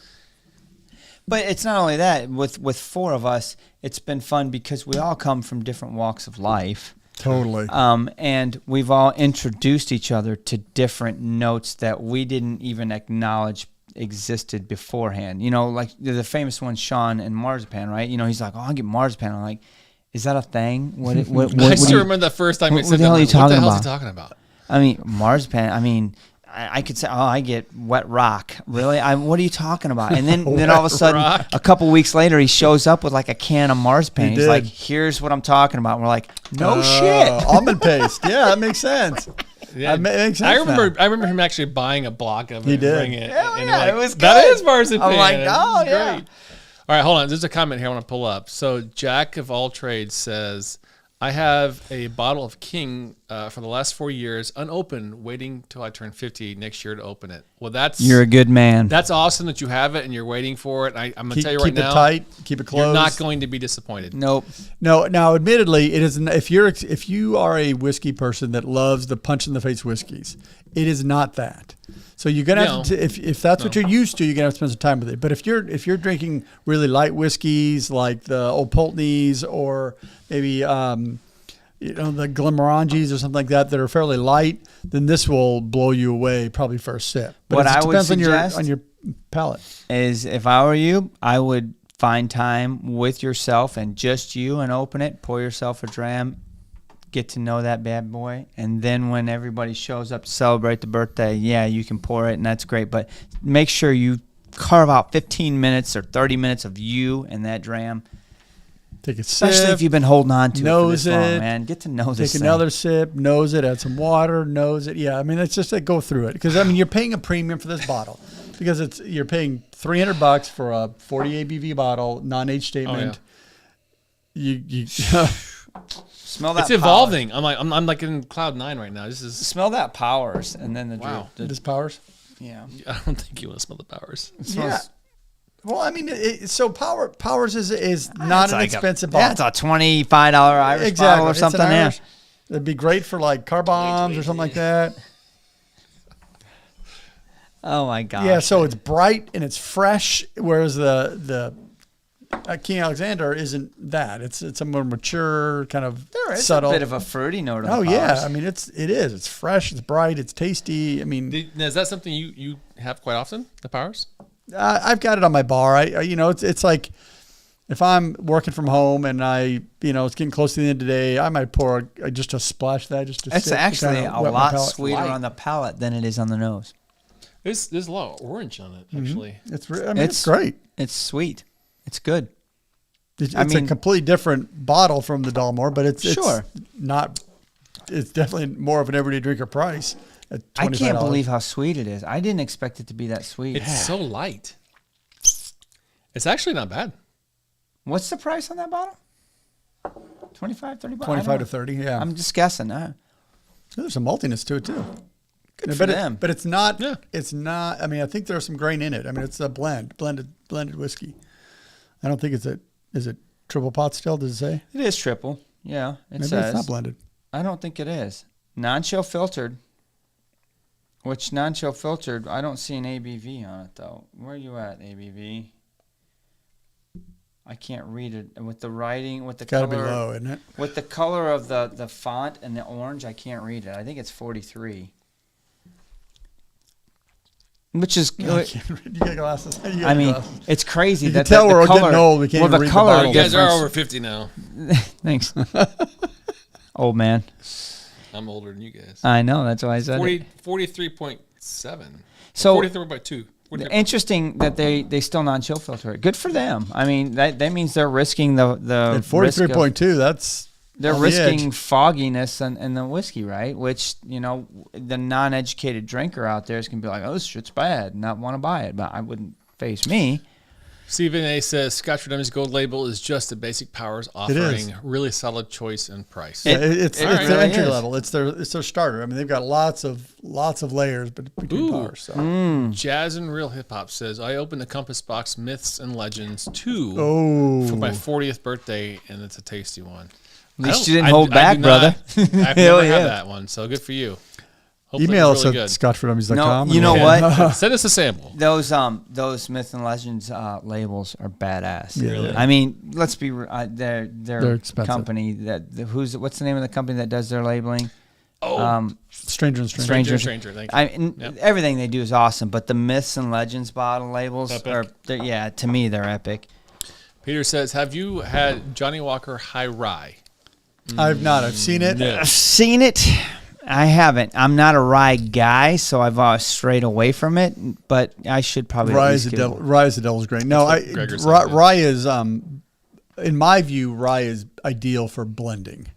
But it's not only that. With four of us, it's been fun because we all come from different walks of life. Totally. And we've all introduced each other to different notes that we didn't even acknowledge existed beforehand. Like the famous one, Sean and marzipan, right? He's like, oh, I'll get marzipan. I'm like, is that a thing? What I still remember the first time we what said the hell that. are you What the talking hell is he about? talking about? I mean, marzipan. I could say, oh, I get wet rock. Really? What are you talking about? And then all of a sudden, rock. a couple weeks later, he shows up with like a can of marzipan. He He's did. like, here's what I'm talking about. And we're like, no shit. Almond paste. Yeah, that makes sense. Yeah, That makes sense I remember. now. I remember him actually buying a block of it. He and did. bring it. Hell and yeah, like, it was That good. is marzipan. I'm like, This oh, is yeah. great. All right, hold on. There's a comment here I want to pull up. So Jack of all trades says, I have a bottle of King for the last 4 years, unopened, waiting till I turn 50 next year to open it. Well, You're a good man. that's awesome that you have it and you're waiting for it. I'm going to tell you right keep now, it tight. Keep it closed. you're not going to be disappointed. Nope. No, now admittedly, it is. If you are a whiskey person that loves the punch in the face whiskeys, it is not that. So you're gonna have to, if that's what you're used to, you're gonna have to spend some time with it. But if you're drinking really light whiskeys like the Old Pulteney's or maybe the Glenmorangies or something like that are fairly light, then this will blow you away probably first sip. But What it I would depends suggest on your palate. Is if I were you, I would find time with yourself and just you and open it, pour yourself a dram, get to know that bad boy, and then when everybody shows up to celebrate the birthday, yeah, you can pour it, and that's great. But make sure you carve out 15 minutes or 30 minutes of you and that dram. Take a sip. Especially if you've been holding on to it for Nose this long, it. man. Get to know this Take thing. another sip, nose it, add some water, nose it. Yeah, I mean, it's just like go through it. Because, I mean, you're paying a premium for this bottle. Because you're paying $300 for a 40 ABV bottle, non-age statement. You Smell that It's evolving. I'm like in cloud 9 right now. This is. Smell that Powers, and then the Wow. this powers. yeah. I don't think you want to smell the Powers. It smells, Well, I mean, so powers is not it's an like expensive yeah, bottle. it's a $25 Irish bottle or It's an something. Yeah. Irish. It'd be great for like car bombs or something like that. Oh my God. Yeah, so it's bright and it's fresh, whereas the King Alexander isn't that. It's a more mature kind of There is subtle. a bit of a fruity note. Oh on the yeah, Powers. I mean it is. It's fresh. It's bright. It's tasty. I mean, Is that something you have quite often? The Powers? I've got it on my bar. It's like if I'm working from home and it's getting close to the end of the day, I might pour just a splash of that just to. It's sip to actually kinda a wet my lot palate. sweeter Light. on the palate than it is on the nose. There's a lot of orange on it, actually. It's It's- great. It's sweet. It's good. It's I mean- a completely different bottle from the Dalmore, but it's Sure. not. It's definitely more of an everyday drinker price. At I can't $25. believe how sweet it is. I didn't expect it to be that sweet. It's so light. It's actually not bad. What's the price on that bottle? 25, 30 bucks? 25 to 30. Yeah, I'm just guessing. there's some maltiness to it too. Good for them. But it's not. Yeah. It's not. I mean, I think there's some grain in it. I mean, it's a blended whiskey. I don't think is it triple pot still? Does it say? It is triple. Yeah, it Maybe says. it's not blended. I don't think it is. Non-chill filtered. Which non-chill filtered, I don't see an ABV on it though. Where are you at, ABV? I can't read it. And with the writing, with the Got to color, be low, isn't it? with the color of the font and the orange, I can't read it. I think it's 43. Which is, You got glasses. You got I mean, glasses. it's crazy You that can tell the we're color, getting old. We can't well, even the read the color bottle. You guys are difference- over 50 now. Thanks. Old man. I'm older than you guys. I know. That's why I said it. 43.7. So 43.2. interesting that they still non-chill filter it. Good for them. I mean, that means they're risking the At risk of- 43.2, that's they're on the risking edge. fogginess in the whiskey, right? Which, the non-educated drinker out there is going to be like, oh, this shit's bad, not want to buy it. But I wouldn't face me. Stephen A says Scotch Redemption's gold label is just a basic Powers offering really solid choice and price. Yeah, it's it their really entry is. level. It's their starter. I mean, they've got lots of layers between Ooh. powers. So. Jazz and Real Hip Hop says I opened the Compass Box Myths and Legends 2 Oh, for my 40th birthday, and it's a tasty one. At least you didn't hold back, do brother. I've Hell never yeah. had that one, so good for you. Hopefully email it's us really at good. scotchfordummies.com. No, you know what? Send us a sample. Those Myth and Legends labels are badass. Yeah, Really? I mean, let's be they're expensive. company what's the name of the company that does their labeling? Oh, Stranger and Stranger. Stranger. Thank you. Yep. Everything they do is awesome, but the Myths and Legends bottle labels Epic. to me they're epic. Peter says, have you had Johnny Walker High Rye? I've not. I've seen it. No. I've seen it. I haven't. I'm not a rye guy, so I've strayed away from it. But I should probably. Rye at is least the give it devil. Rye is the devil's grain. No, That's what Gregor said, yeah. rye is in my view, rye is ideal for blending.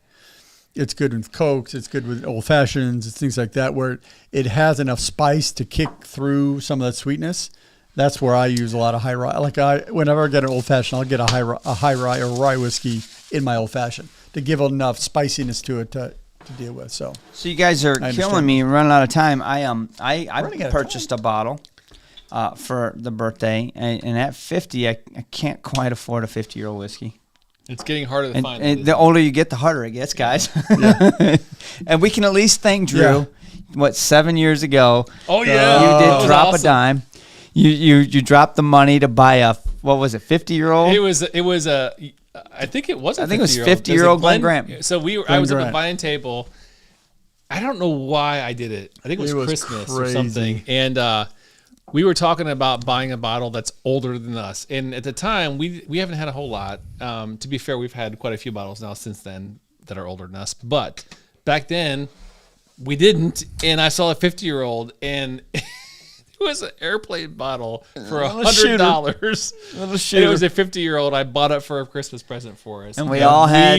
It's good with Cokes. It's good with old fashions. It's things like that where it has enough spice to kick through some of that sweetness. That's where I use a lot of high rye. Like whenever I get an old fashioned, I'll get a high rye or rye whiskey in my old fashioned to give enough spiciness to it to deal with. So So you guys are understand. killing me, running out of time. I Running out of purchased a bottle for the birthday, and at 50, I can't quite afford a 50-year-old whiskey. It's getting harder to And, find. and the older you get, the harder it gets, guys. And we can at least thank Drew. Yeah. What, 7 years ago? Oh, yeah. You That did was drop awesome. a dime. You dropped the money to buy a, what was it, 50-year-old? It was a. I think it was. I think it was 50-year-old. 50-year-old There's a Glen blend- Grant. So I was at the buying table. I don't know why I did it. I think it was Christmas or crazy. something. And we were talking about buying a bottle that's older than us, and at the time we haven't had a whole lot. To be fair, we've had quite a few bottles now since then that are older than us, but back then we didn't. And I saw a 50-year-old, and it was an airplane bottle for $100. It was a 50-year-old. I bought it for a Christmas present for us, and we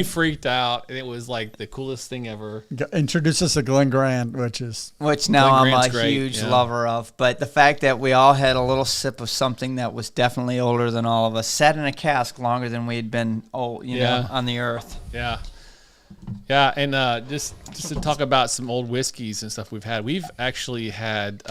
freaked out, and it was like the coolest thing ever. Introduced us to Glen Grant, which now I'm a huge lover of. But the fact that we all had a little sip of something that was definitely older than all of us, sat in a cask longer than we had been, on the earth. Yeah. Yeah, and just to talk about some old whiskeys and stuff we've actually had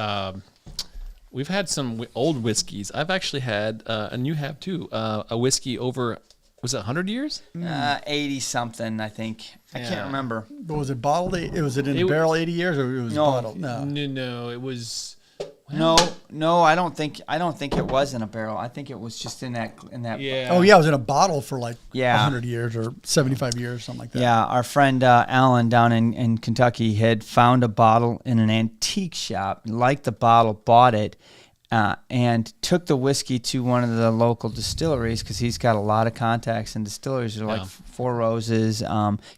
we've had some old whiskeys. I've actually had, and you have too, a whiskey over, was it 100 years? 80 something, I think. I can't remember. But was it bottled? Was it in a barrel 80 years, or it was bottled? No, it was. No, I don't think it was in a barrel. I think it was just in that. Yeah. Oh yeah, it was in a bottle for like 100 years or 75 years, something like that. Yeah, our friend Alan down in Kentucky had found a bottle in an antique shop, liked the bottle, bought it, and took the whiskey to one of the local distilleries because he's got a lot of contacts in distilleries. They're like Four Roses,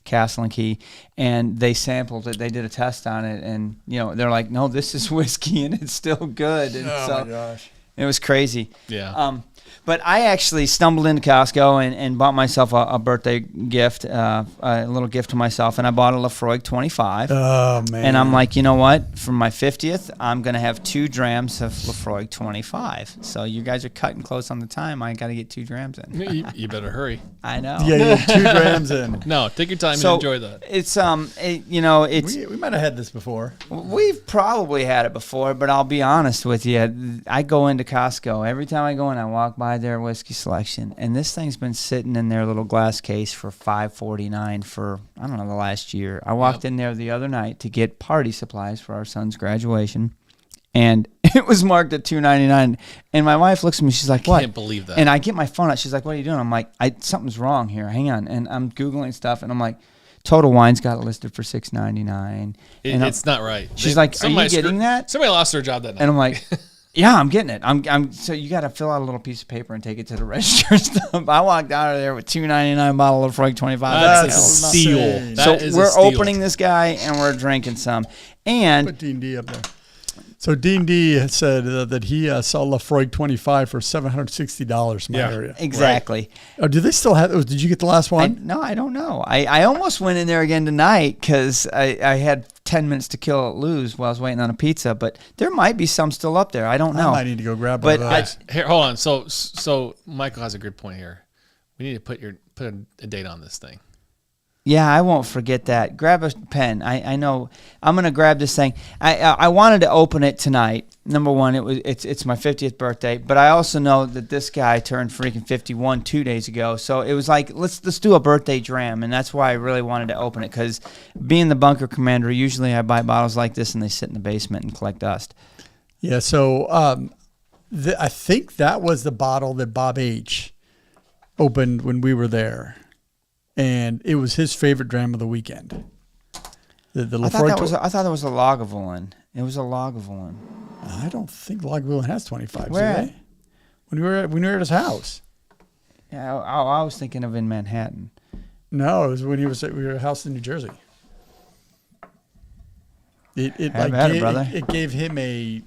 Castle and Key, and they sampled it. They did a test on it, and they're like, "No, this is whiskey, and it's still good." And my gosh, it was crazy. Yeah. But I actually stumbled into Costco and bought myself a birthday gift, a little gift to myself, and I bought a Laphroaig 25. Oh, man. And I'm like, you know what? For my 50th, I'm going to have 2 drams of Laphroaig 25. So you guys are cutting close on the time. I got to get 2 drams in. You better hurry. I know. Yeah, 2 drams in. No, take your time and enjoy that. It's we might have had this before. We've probably had it before, but I'll be honest with you. I go into Costco. Every time I go in, I walk by their whiskey selection, and this thing's been sitting in their little glass case for $5.49 for the last year. I walked in there the other night to get party supplies for our son's graduation, and it was marked at $2.99. And my wife looks at me, she's like, "What?" I can't believe that. And I get my phone out. She's like, "What are you doing?" I'm like, "Something's wrong here. Hang on." And I'm googling stuff, and I'm like, Total Wine's got it listed for $6.99. It's not right. She's like, "Are you getting that?" Somebody lost their job that night. And I'm like, "Yeah, I'm getting it. I'm so you got to fill out a little piece of paper and take it to the register and stuff." I walked out of there with $2.99 bottle of Laphroaig 25. That's a steal. So we're opening this guy and we're drinking some. And put D&D up there. So D&D said that he saw Laphroaig 25 for $760 in my area. Exactly. Right. Oh, do they still have? Did you get the last one? No, I don't know. I almost went in there again tonight because I had 10 minutes to kill at Lou's while I was waiting on a pizza, but there might be some still up there. I don't know. I might need to go grab one of those. Here, hold on. So Michael has a good point here. We need to put a date on this thing. Yeah, I won't forget that. Grab a pen. I know. I'm gonna grab this thing. I wanted to open it tonight. Number one, it's my 50th birthday, but I also know that this guy turned freaking 51 2 days ago. So it was like let's do a birthday dram, and that's why I really wanted to open it because being the bunker commander, usually I buy bottles like this and they sit in the basement and collect dust. Yeah. So I think that was the bottle that Bob H. opened when we were there. And it was his favorite dram of the weekend. I thought that was a Lagavulin. It was a Lagavulin. I don't think Lagavulin has 25. Where? When we were at his house. Yeah, I was thinking of in Manhattan. No, it was when we were at a house in New Jersey. It gave him a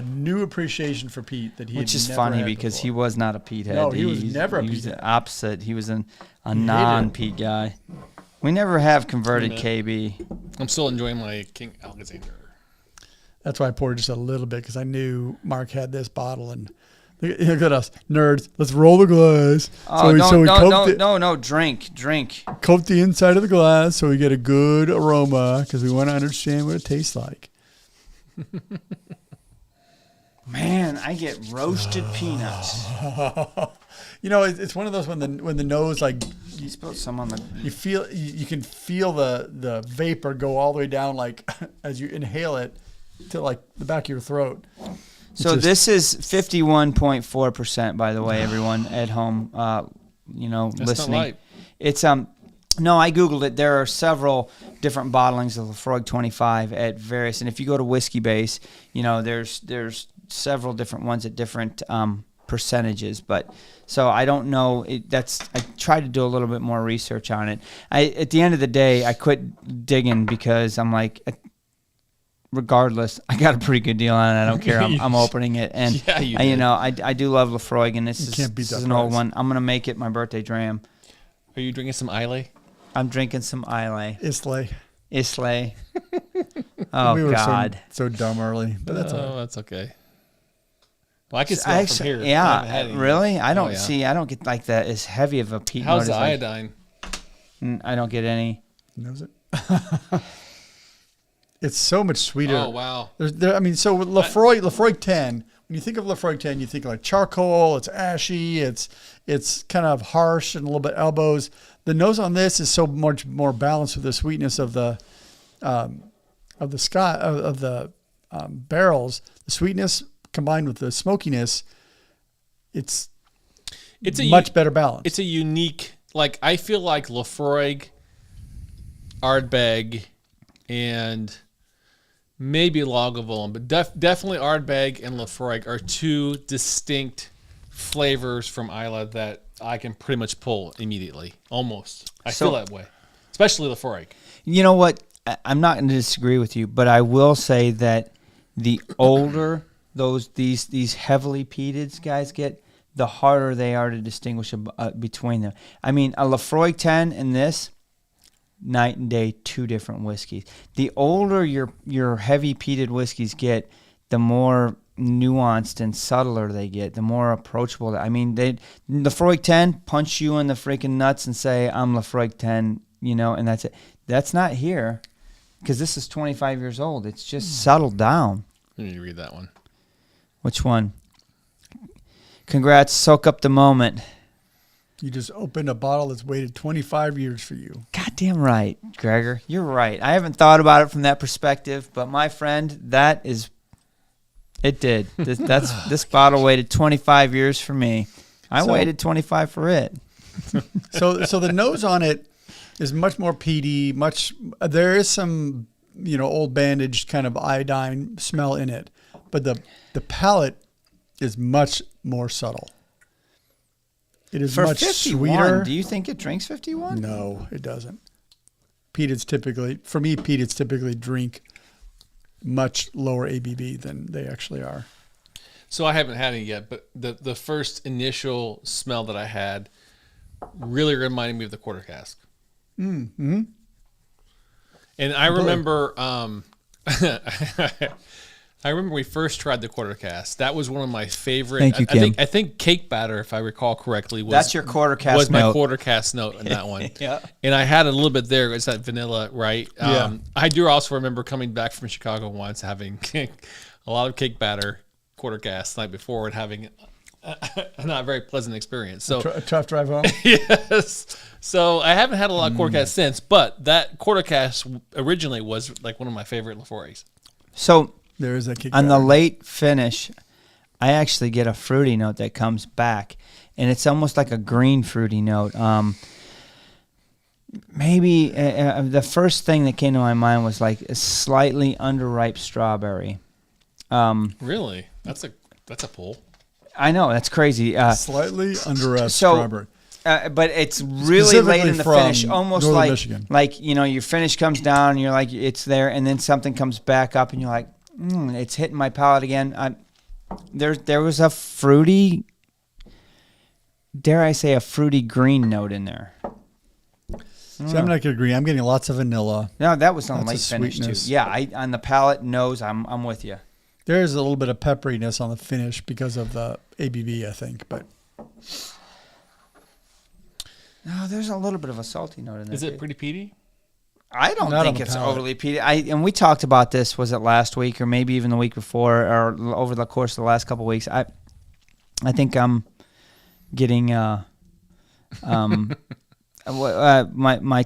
new appreciation for Pete that he which had is never funny had because before. he was not a Pete head. No, he was never a Pete head. He was the opposite. He was a non-Pete guy. We never have converted KB. I'm still enjoying my King Alexander. That's why I poured just a little bit because I knew Mark had this bottle and look at us nerds. Let's roll the glass. No, drink. Coat the inside of the glass so we get a good aroma because we want to understand what it tastes like. Man, I get roasted peanuts. It's one of those when the nose you spilled some on the. You can feel the vapor go all the way down as you inhale it to the back of your throat. So this is 51.4%, by the way, everyone at home, listening. Not light. It's No, I Googled it. There are several different bottlings of Laphroaig 25 at various, and if you go to Whiskey Base, there's several different ones at different percentages, but so I don't know. I tried to do a little bit more research on it. At the end of the day, I quit digging because I'm like, regardless, I got a pretty good deal on it. I don't care. I'm opening it, and I do love Laphroaig, and this is an old one. I'm gonna make it my birthday dram. Are you drinking some Islay? I'm drinking some Islay. Islay. Oh, we were God. So dumb early, but that's all right. That's okay. Well, I can smell it from here. Yeah, really? I don't I don't get like that as heavy of a peat note. How's the iodine? I don't get any. Knows it. It's so much sweeter. Oh, wow. So with Laphroaig 10, when you think of Laphroaig 10, you think like charcoal, it's ashy, it's kind of harsh and a little bit elbows. The nose on this is so much more balanced with the sweetness of the barrels. The sweetness combined with the smokiness, it's a much better balance. It's a unique, like, I feel like Laphroaig, Ardbeg, and maybe Lagavulin, but definitely Ardbeg and Laphroaig are two distinct flavors from Islay that I can pretty much pull immediately. Almost. I feel that way. Especially Laphroaig. You know what? I'm not going to disagree with you, but I will say that the older these heavily peated guys get, the harder they are to distinguish between them. I mean, a Laphroaig 10 and this, night and day, two different whiskeys. The older your heavy peated whiskeys get, the more nuanced and subtler they get, the more approachable. I mean, Laphroaig 10 punch you in the freaking nuts and say, I'm Laphroaig 10, and that's it. That's not here, because this is 25 years old. It's just settled down. You need to read that one. Which one? Congrats, soak up the moment. You just opened a bottle that's waited 25 years for you. Goddamn right, Gregor. You're right. I haven't thought about it from that perspective, but my friend, it did. This bottle waited 25 years for me. I waited 25 for it. So the nose on it is much more peaty. There is some old bandaged kind of iodine smell in it, but the palate is much more subtle. It is much 51, sweeter. Do you think it drinks 51? No, it doesn't. Peateds typically drink much lower ABV than they actually are. So I haven't had it yet, but the first initial smell that I had really reminded me of the quarter cask. Mm-hmm. And I remember, I remember we first tried the quarter cask. That was one of my favorite. Thank you, Kim. I think cake batter, if I recall correctly, that's your quarter cask was note. My quarter cask note in that one. Yeah. And I had a little bit there. It's that vanilla, right? Yeah. I do also remember coming back from Chicago once, having a lot of cake batter quarter cask the night before, and having a not very pleasant experience. So a tough drive home. Yes. So I haven't had a lot of quarter cask since, but that quarter cask originally was like one of my favorite Laphroaigs. So there is a kick on the late finish, I actually get a fruity note that comes back, and it's almost like a green fruity note. Maybe the first thing that came to my mind was like a slightly underripe strawberry. Really? That's a pull. I know, that's crazy. Slightly underripe strawberry. But it's really late in the finish, almost Northern like Michigan. Your finish comes down, and you're like, it's there, and then something comes back up, and you're like, it's hitting my palate again. There was a fruity, dare I say, a fruity green note in there. See, I'm not going to agree. I'm getting lots of vanilla. No, that was on Lots late of finish sweetness. too. Yeah, on the palate, nose, I'm with you. There is a little bit of pepperiness on the finish because of the ABV, I think. But no, there's a little bit of a salty note in there. Is it pretty peaty? I don't Not think on the it's palate. overly peaty. And we talked about this. Was it last week or maybe even the week before, or over the course of the last couple of weeks? I think I'm getting my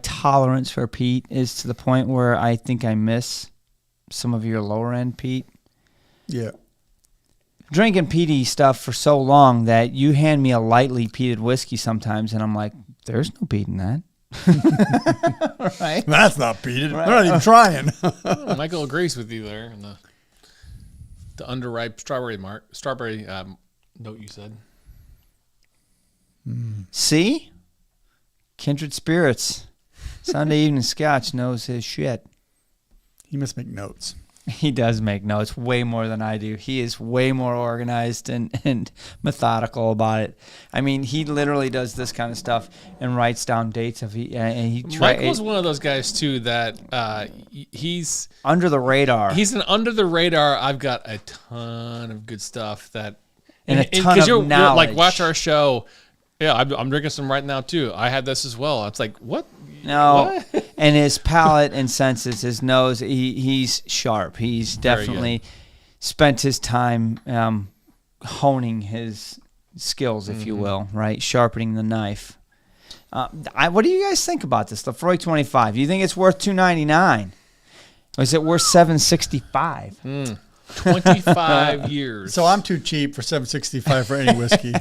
tolerance for peat is to the point where I think I miss some of your lower end peat. yeah. Drinking peaty stuff for so long that you hand me a lightly peated whiskey sometimes, and I'm like, there's no peat in that. Right? That's not peated. Right. They're not even trying. Michael agrees with you there. the underripe strawberry note you said. See? Kindred spirits. Sunday evening scotch knows his shit. He must make notes. He does make notes way more than I do. He is way more organized and methodical about it. I mean, he literally does this kind of stuff and writes down dates of Michael's one of those guys too that he's under the radar. He's an under the radar. I've got a ton of good stuff that and a ton of you'll, knowledge. like watch our show. Yeah, I'm drinking some right now too. I had this as well. It's like what? No, What? And his palate and senses, his nose, he's sharp. He's definitely spent his time honing his skills, if you will, right? Sharpening the knife. What do you guys think about this, Laphroaig 25? Do you think it's worth $2.99, or is it worth $7.65? 25 years. So I'm too cheap for $7.65 for any whiskey.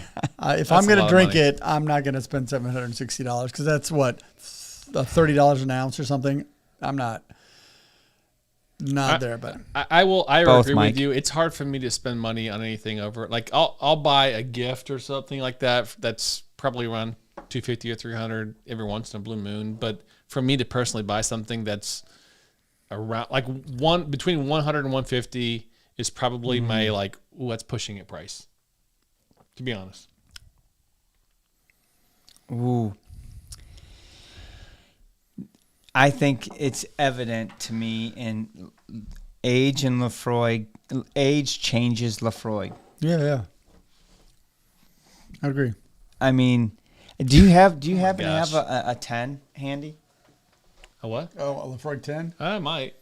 If I'm going to drink it, I'm not going to spend $760 because that's what, $30 an ounce or something. I'm not there, but I Both, agree Mike. with you. It's hard for me to spend money on anything over like I'll buy a gift or something like that. That's probably around $250 or $300 every once in a blue moon. But for me to personally buy something that's around like between 100 and 150 is probably my like that's pushing it price. To be honest. Ooh. I think it's evident to me in age and Laphroaig. Age changes Laphroaig. yeah. I agree. I mean, do you happen to have a 10 handy? A what? Oh, a Laphroaig 10? I might.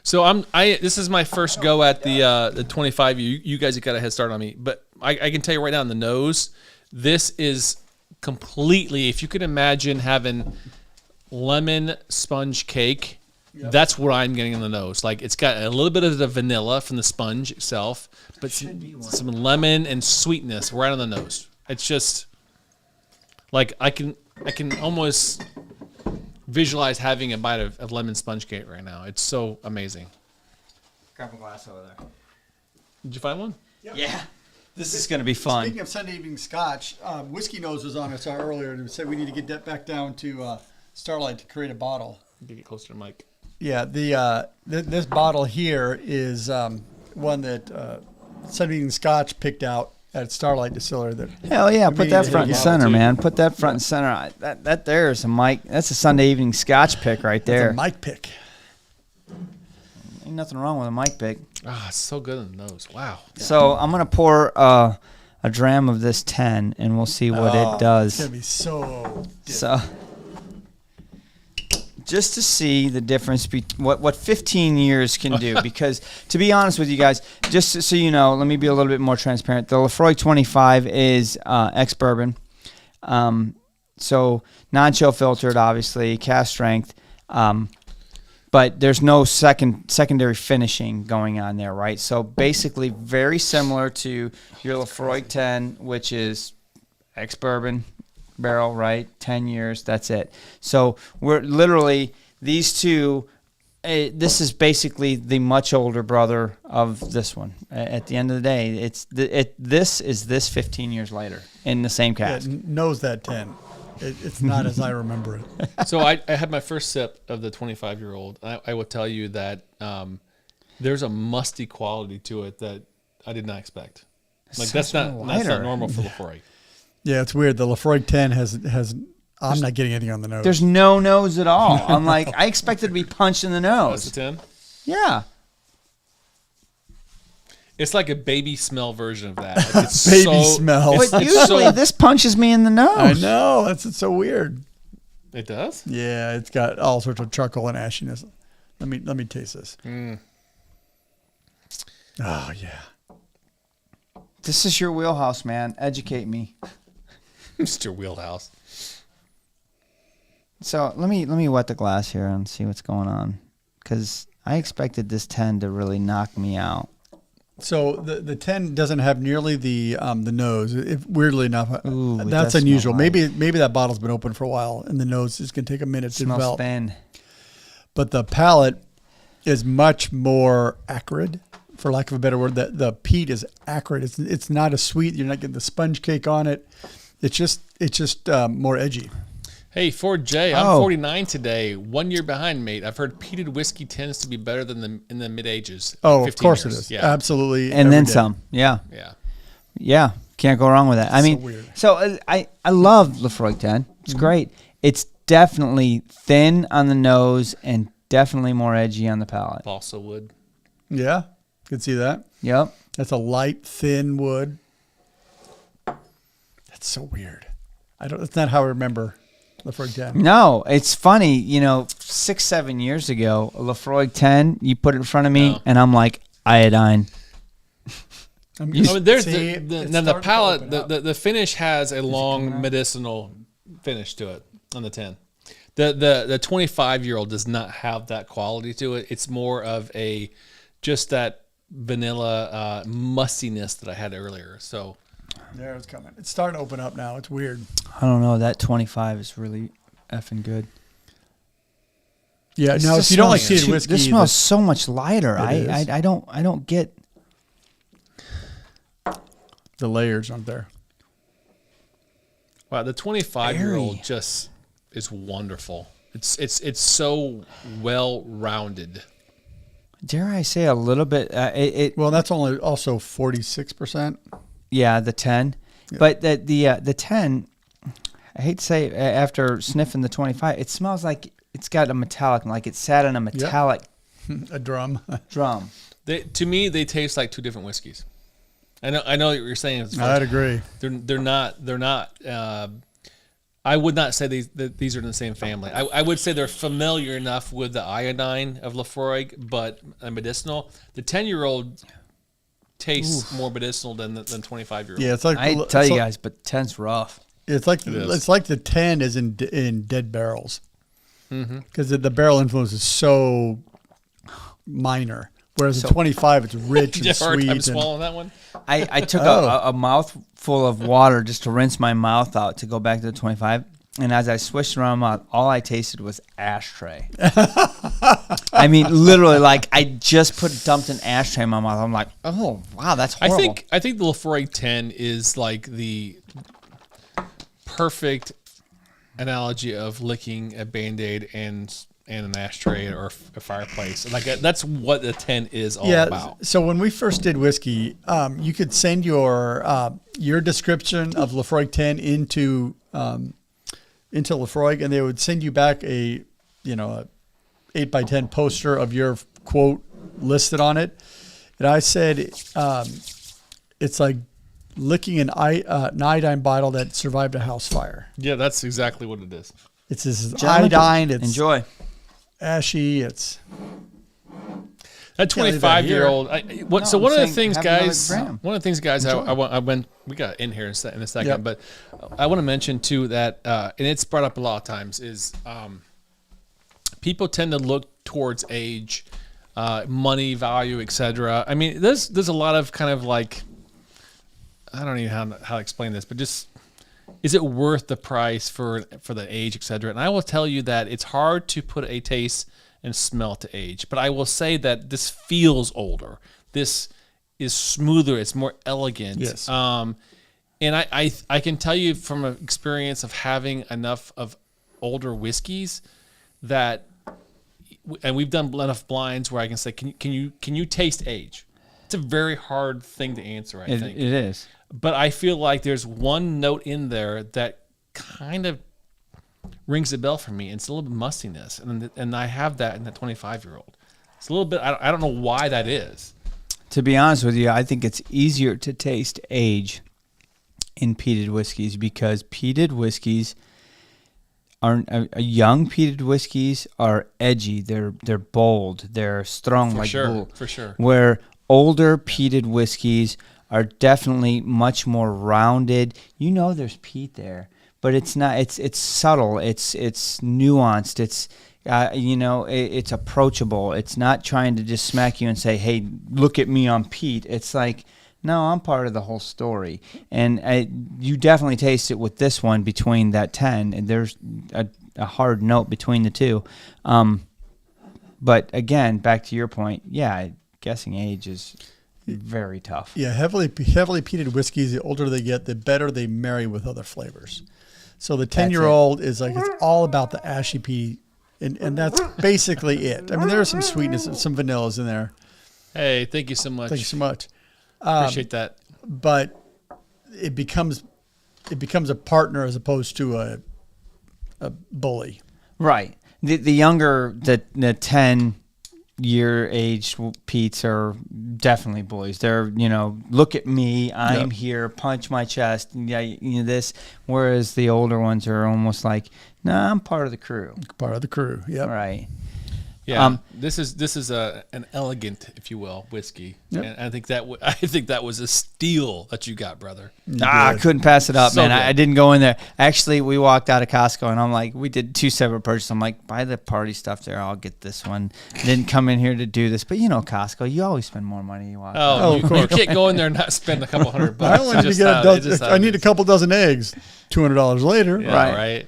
So this is my first go at the 25. You guys have got a head start on me, but I can tell you right now in the nose, this is completely. If you could imagine having lemon sponge cake, that's what I'm getting in the nose. Like it's got a little bit of the vanilla from the sponge itself, but some lemon and sweetness right on the nose. It's just like I can almost visualize having a bite of lemon sponge cake right now. It's so amazing. Grab a glass over there. Did you find one? Yeah. This is going to be fun. Speaking of Sunday evening scotch, Whiskey Nose was on us earlier and said we need to get that back down to Starlight to create a bottle. Get closer to Mike. Yeah, this bottle here is one that Sunday evening scotch picked out at Starlight Distillery. Hell yeah, put that front and Yeah. center, man. Put that front and center. That there is a Mike. That's a Sunday evening scotch pick right there. It's a Mike pick. Ain't nothing wrong with a Mike pick. Ah, it's so good in the nose. Wow. So I'm going to pour a dram of this 10, and we'll see what it It's does. going to be so different. So just to see the difference what 15 years can do, because to be honest with you guys, just so you know, let me be a little bit more transparent. The Laphroaig 25 is ex-bourbon, so non-chill filtered, obviously, cast strength, but there's no secondary finishing going on there, right? So basically very similar to your Laphroaig 10, which is ex-bourbon barrel, right? 10 years, that's it. So we're literally, these two, this is basically the much older brother of this one. At the end of the day, this is 15 years later in the same cask. It knows that 10. It's not as I remember it. So I had my first sip of the 25-year-old. I will tell you that there's a musty quality to it that I did not expect. Like that's not normal for Laphroaig. Yeah, it's weird. The Laphroaig 10 has. I'm not getting anything on the nose. There's no nose at all. I'm like, I expected to be punched in the That's nose. a 10. Yeah. It's like a baby smell version of that. Like it's Baby smell. But usually this punches me in the nose. I know. It's so weird. It does? Yeah, it's got all sorts of charcoal and ashiness. Let me taste this. Oh yeah. This is your wheelhouse, man. Educate me. Mr. Wheelhouse. So let me wet the glass here and see what's going on, because I expected this 10 to really knock me out. So the 10 doesn't have nearly the nose. Weirdly enough, Ooh, it that's does unusual. smell right. Maybe that bottle's been open for a while, and the nose is going to take a minute to Smells develop. thin. But the palate is much more acrid. for lack of a better word, that the peat is acrid. It's not as sweet. You're not getting the sponge cake on it. It's just more edgy. Hey, Ford J, I'm 49 today. 1 year behind, mate. I've heard peated whiskey tends to be better than in the mid ages. Oh, of course it is. Yeah. Absolutely. And then some. Yeah. Yeah. Yeah. Can't go wrong with that. I mean, weird. So I love Laphroaig 10. It's great. It's definitely thin on the nose and definitely more edgy on the palate. Balsa wood. Yeah. Could see that. Yep. That's a light, thin wood. That's so weird. That's not how I remember Laphroaig 10. No, it's funny. 6-7 years ago, a Laphroaig 10, you put it in front of me, and I'm like, iodine. There's the palate. The finish has a long medicinal finish to it on the 10. The 25-year-old does not have that quality to it. It's more of just that vanilla mustiness that I had earlier. So. There it's coming. It's starting to open up now. It's weird. I don't know. That 25 is really effing good. Yeah. Now, if you don't like peated whiskey, this smells so much lighter. I don't get the layers aren't there. Wow, the 25-year-old just is wonderful. It's so well rounded. Dare I say a little bit? Well, that's only also 46%. Yeah, the 10. Yeah. But the 10, I hate to say, after sniffing the 25, it smells like it's got a metallic, like it sat in a metallic. Yep. A drum. To me, they taste like two different whiskeys. I know what you're saying. I'd agree. They're not. I would not say these are in the same family. I would say they're familiar enough with the iodine of Laphroaig, but medicinal. The 10-year-old tastes more medicinal than 25-year-old. Yeah, it's like I tell you guys, but 10's rough. It's like the 10 is in dead barrels, because the barrel influence is so minor, whereas the 25 it's rich and sweet. Hard time swallowing that one. I took a mouthful of water just to rinse my mouth out to go back to the 25. And as I swished around my mouth, all I tasted was ashtray. I mean, literally, like I just dumped an ashtray in my mouth. I'm like, oh wow, that's horrible. I think the Laphroaig 10 is like the perfect analogy of licking a Band-Aid and an ashtray or a fireplace. Like that's what the 10 is all about. So when we first did whiskey, you could send your description of Laphroaig 10 into Laphroaig, and they would send you back a 8x10 poster of your quote listed on it. And I said, it's like licking an iodine bottle that survived a house fire. Yeah, that's exactly what it is. It's this iodine. It's enjoy. Ashy. It's that 25-year-old. One of the things, guys. We got in here in a second, Yep. but I want to mention too that, and it's brought up a lot of times, is people tend to look towards age, money, value, etc. I mean, there's a lot of kind of like, I don't even know how to explain this, but just, is it worth the price for the age, etc.? And I will tell you that it's hard to put a taste and smell to age, but I will say that this feels older. This is smoother. It's more elegant. Yes. And I can tell you from an experience of having enough of older whiskeys that, and we've done enough blinds where I can say, can you taste age? It's a very hard thing to answer. I think it is. But I feel like there's one note in there that kind of rings a bell for me. It's a little bit mustiness, and I have that in the 25-year-old. It's a little bit. I don't know why that is. To be honest with you, I think it's easier to taste age in peated whiskeys because peated whiskeys are young. Peated whiskeys are edgy. They're bold. They're strong bull. For sure. Where older peated whiskeys are definitely much more rounded. There's peat there, but it's not. It's subtle. It's nuanced. It's it's approachable. It's not trying to just smack you and say, "Hey, look at me, I'm peat." It's like, no, I'm part of the whole story. And you definitely taste it with this one between that 10, and there's a hard note between the two. But again, back to your point, yeah, guessing age is very tough. Yeah, heavily peated whiskeys, the older they get, the better they marry with other flavors. So the 10-year-old is like, it's all about the ashy peat, and that's basically it. I mean, there is some sweetness, some vanillas in there. Hey, thank you so much. Thank you so much. Appreciate that. But it becomes a partner as opposed to a bully. Right. The younger, the 10-year age Pete's are definitely bullies. They're, look at me, I'm here, punch my chest, this. Whereas the older ones are almost like, nah, I'm part of the crew. Part of the crew, yep. Right. Yeah, this is an elegant, if you will, whiskey, and I think that was a steal that you got, brother. I couldn't pass it up, So man. good. I didn't go in there. Actually, we walked out of Costco, and I'm like, we did 2 separate purchases. I'm like, buy the party stuff there. I'll get this one. Didn't come in here to do this, but Costco, you always spend more money. You walk. Oh, of you course. can't go in there and not spend a couple $100. I only need to get I need a couple dozen eggs. $200 later. Yeah, right.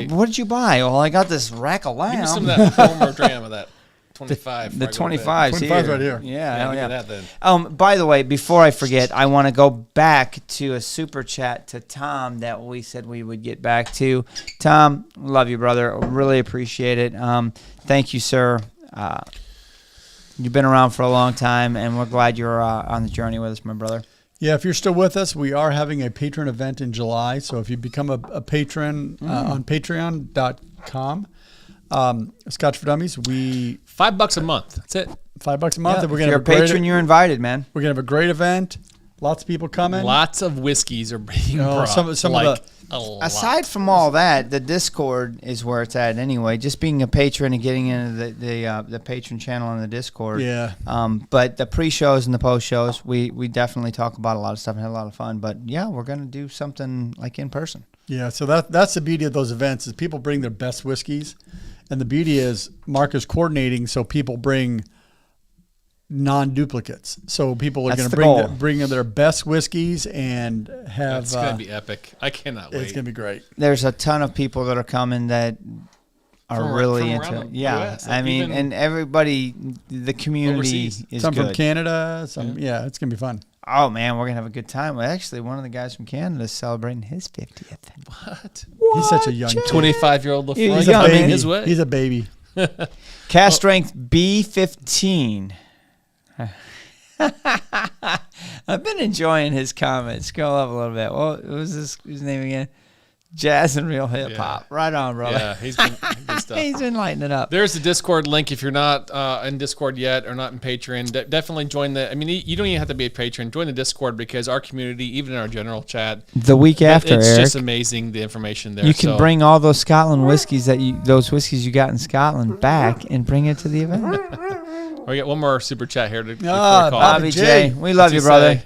What did you buy? Well, I got this rack of lamb. Give me some of that former dram of that 25. The 25's 25's right here. Yeah, Yeah, hell look yeah. at that then. By the way, before I forget, I want to go back to a super chat to Tom that we said we would get back to. Tom, love you, brother. Really appreciate it. Thank you, sir. You've been around for a long time, and we're glad you're on the journey with us, my brother. Yeah, if you're still with us, we are having a patron event in July. So if you become a patron on patreon.com, Scotch for Dummies, $5 a month. That's it. $5 a month. Yeah, And we're if gonna you're a have a great, patron, you're invited, man. we're gonna have a great event. Lots of people coming. Lots of whiskeys are being brought. some of a lot. Aside from all that, the Discord is where it's at anyway. Just being a patron and getting into the patron channel on the Discord. Yeah. But the pre-shows and the post-shows, we definitely talk about a lot of stuff and have a lot of fun. But yeah, we're gonna do something like in person. Yeah, so that's the beauty of those events is people bring their best whiskeys, and the beauty is Mark is coordinating so people bring non-duplicates. So people are going to bring their best whiskeys and have. It's going to be epic. I cannot wait. It's going to be great. There's a ton of people that are coming that are really from into around it. the Yeah, US, I mean, and everybody, the community overseas. is Some good. from Canada. Some it's going to be fun. Oh man, we're gonna have a good time. Well, actually, one of the guys from Canada is celebrating his 50th. What? He's such a young kid. 25-year-old Laphroaig He's a coming baby. his way. He's a baby. Cast strength B15. I've been enjoying his comments. Scroll up a little bit. What was his name again? Jazz and Real Hip Hop. Yeah. Right on, brother. Yeah, he's been good stuff. He's been lighting it up. There's the Discord link if you're not in Discord yet or not in Patreon. Definitely join the. I mean, you don't even have to be a patron. Join the Discord because our community, even in our general chat, The week after, it's Eric, just amazing the information there. you can bring all those Scotland whiskeys those whiskeys you got in Scotland back and bring it to the event. We got one more super chat here to Ah, call. Bobby J, we love What's you, he brother. say?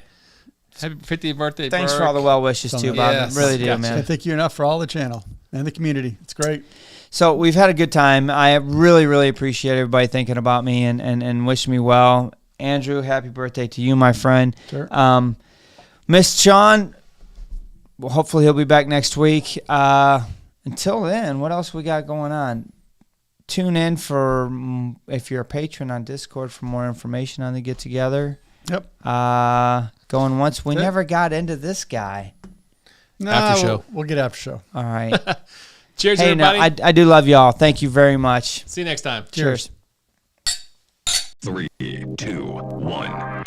Happy 50th birthday, Thanks for Burke. all the well wishes too, Bobby. Yes, Really do, gotcha. man. I think you're enough for all the channel and the community. It's great. So we've had a good time. I really, really appreciate everybody thinking about me and wishing me well. Andrew, happy birthday to you, my friend. Sure. Miss Sean, well, hopefully he'll be back next week. Until then, what else we got going on? Tune in for, if you're a patron on Discord, for more information on the get-together. Yep. Going once. We Okay. never got into this guy. No, After show. We'll get after show. All right. Cheers, Hey, no, everybody. I do love y'all. Thank you very much. See you next time. Cheers. 3, 2, 1.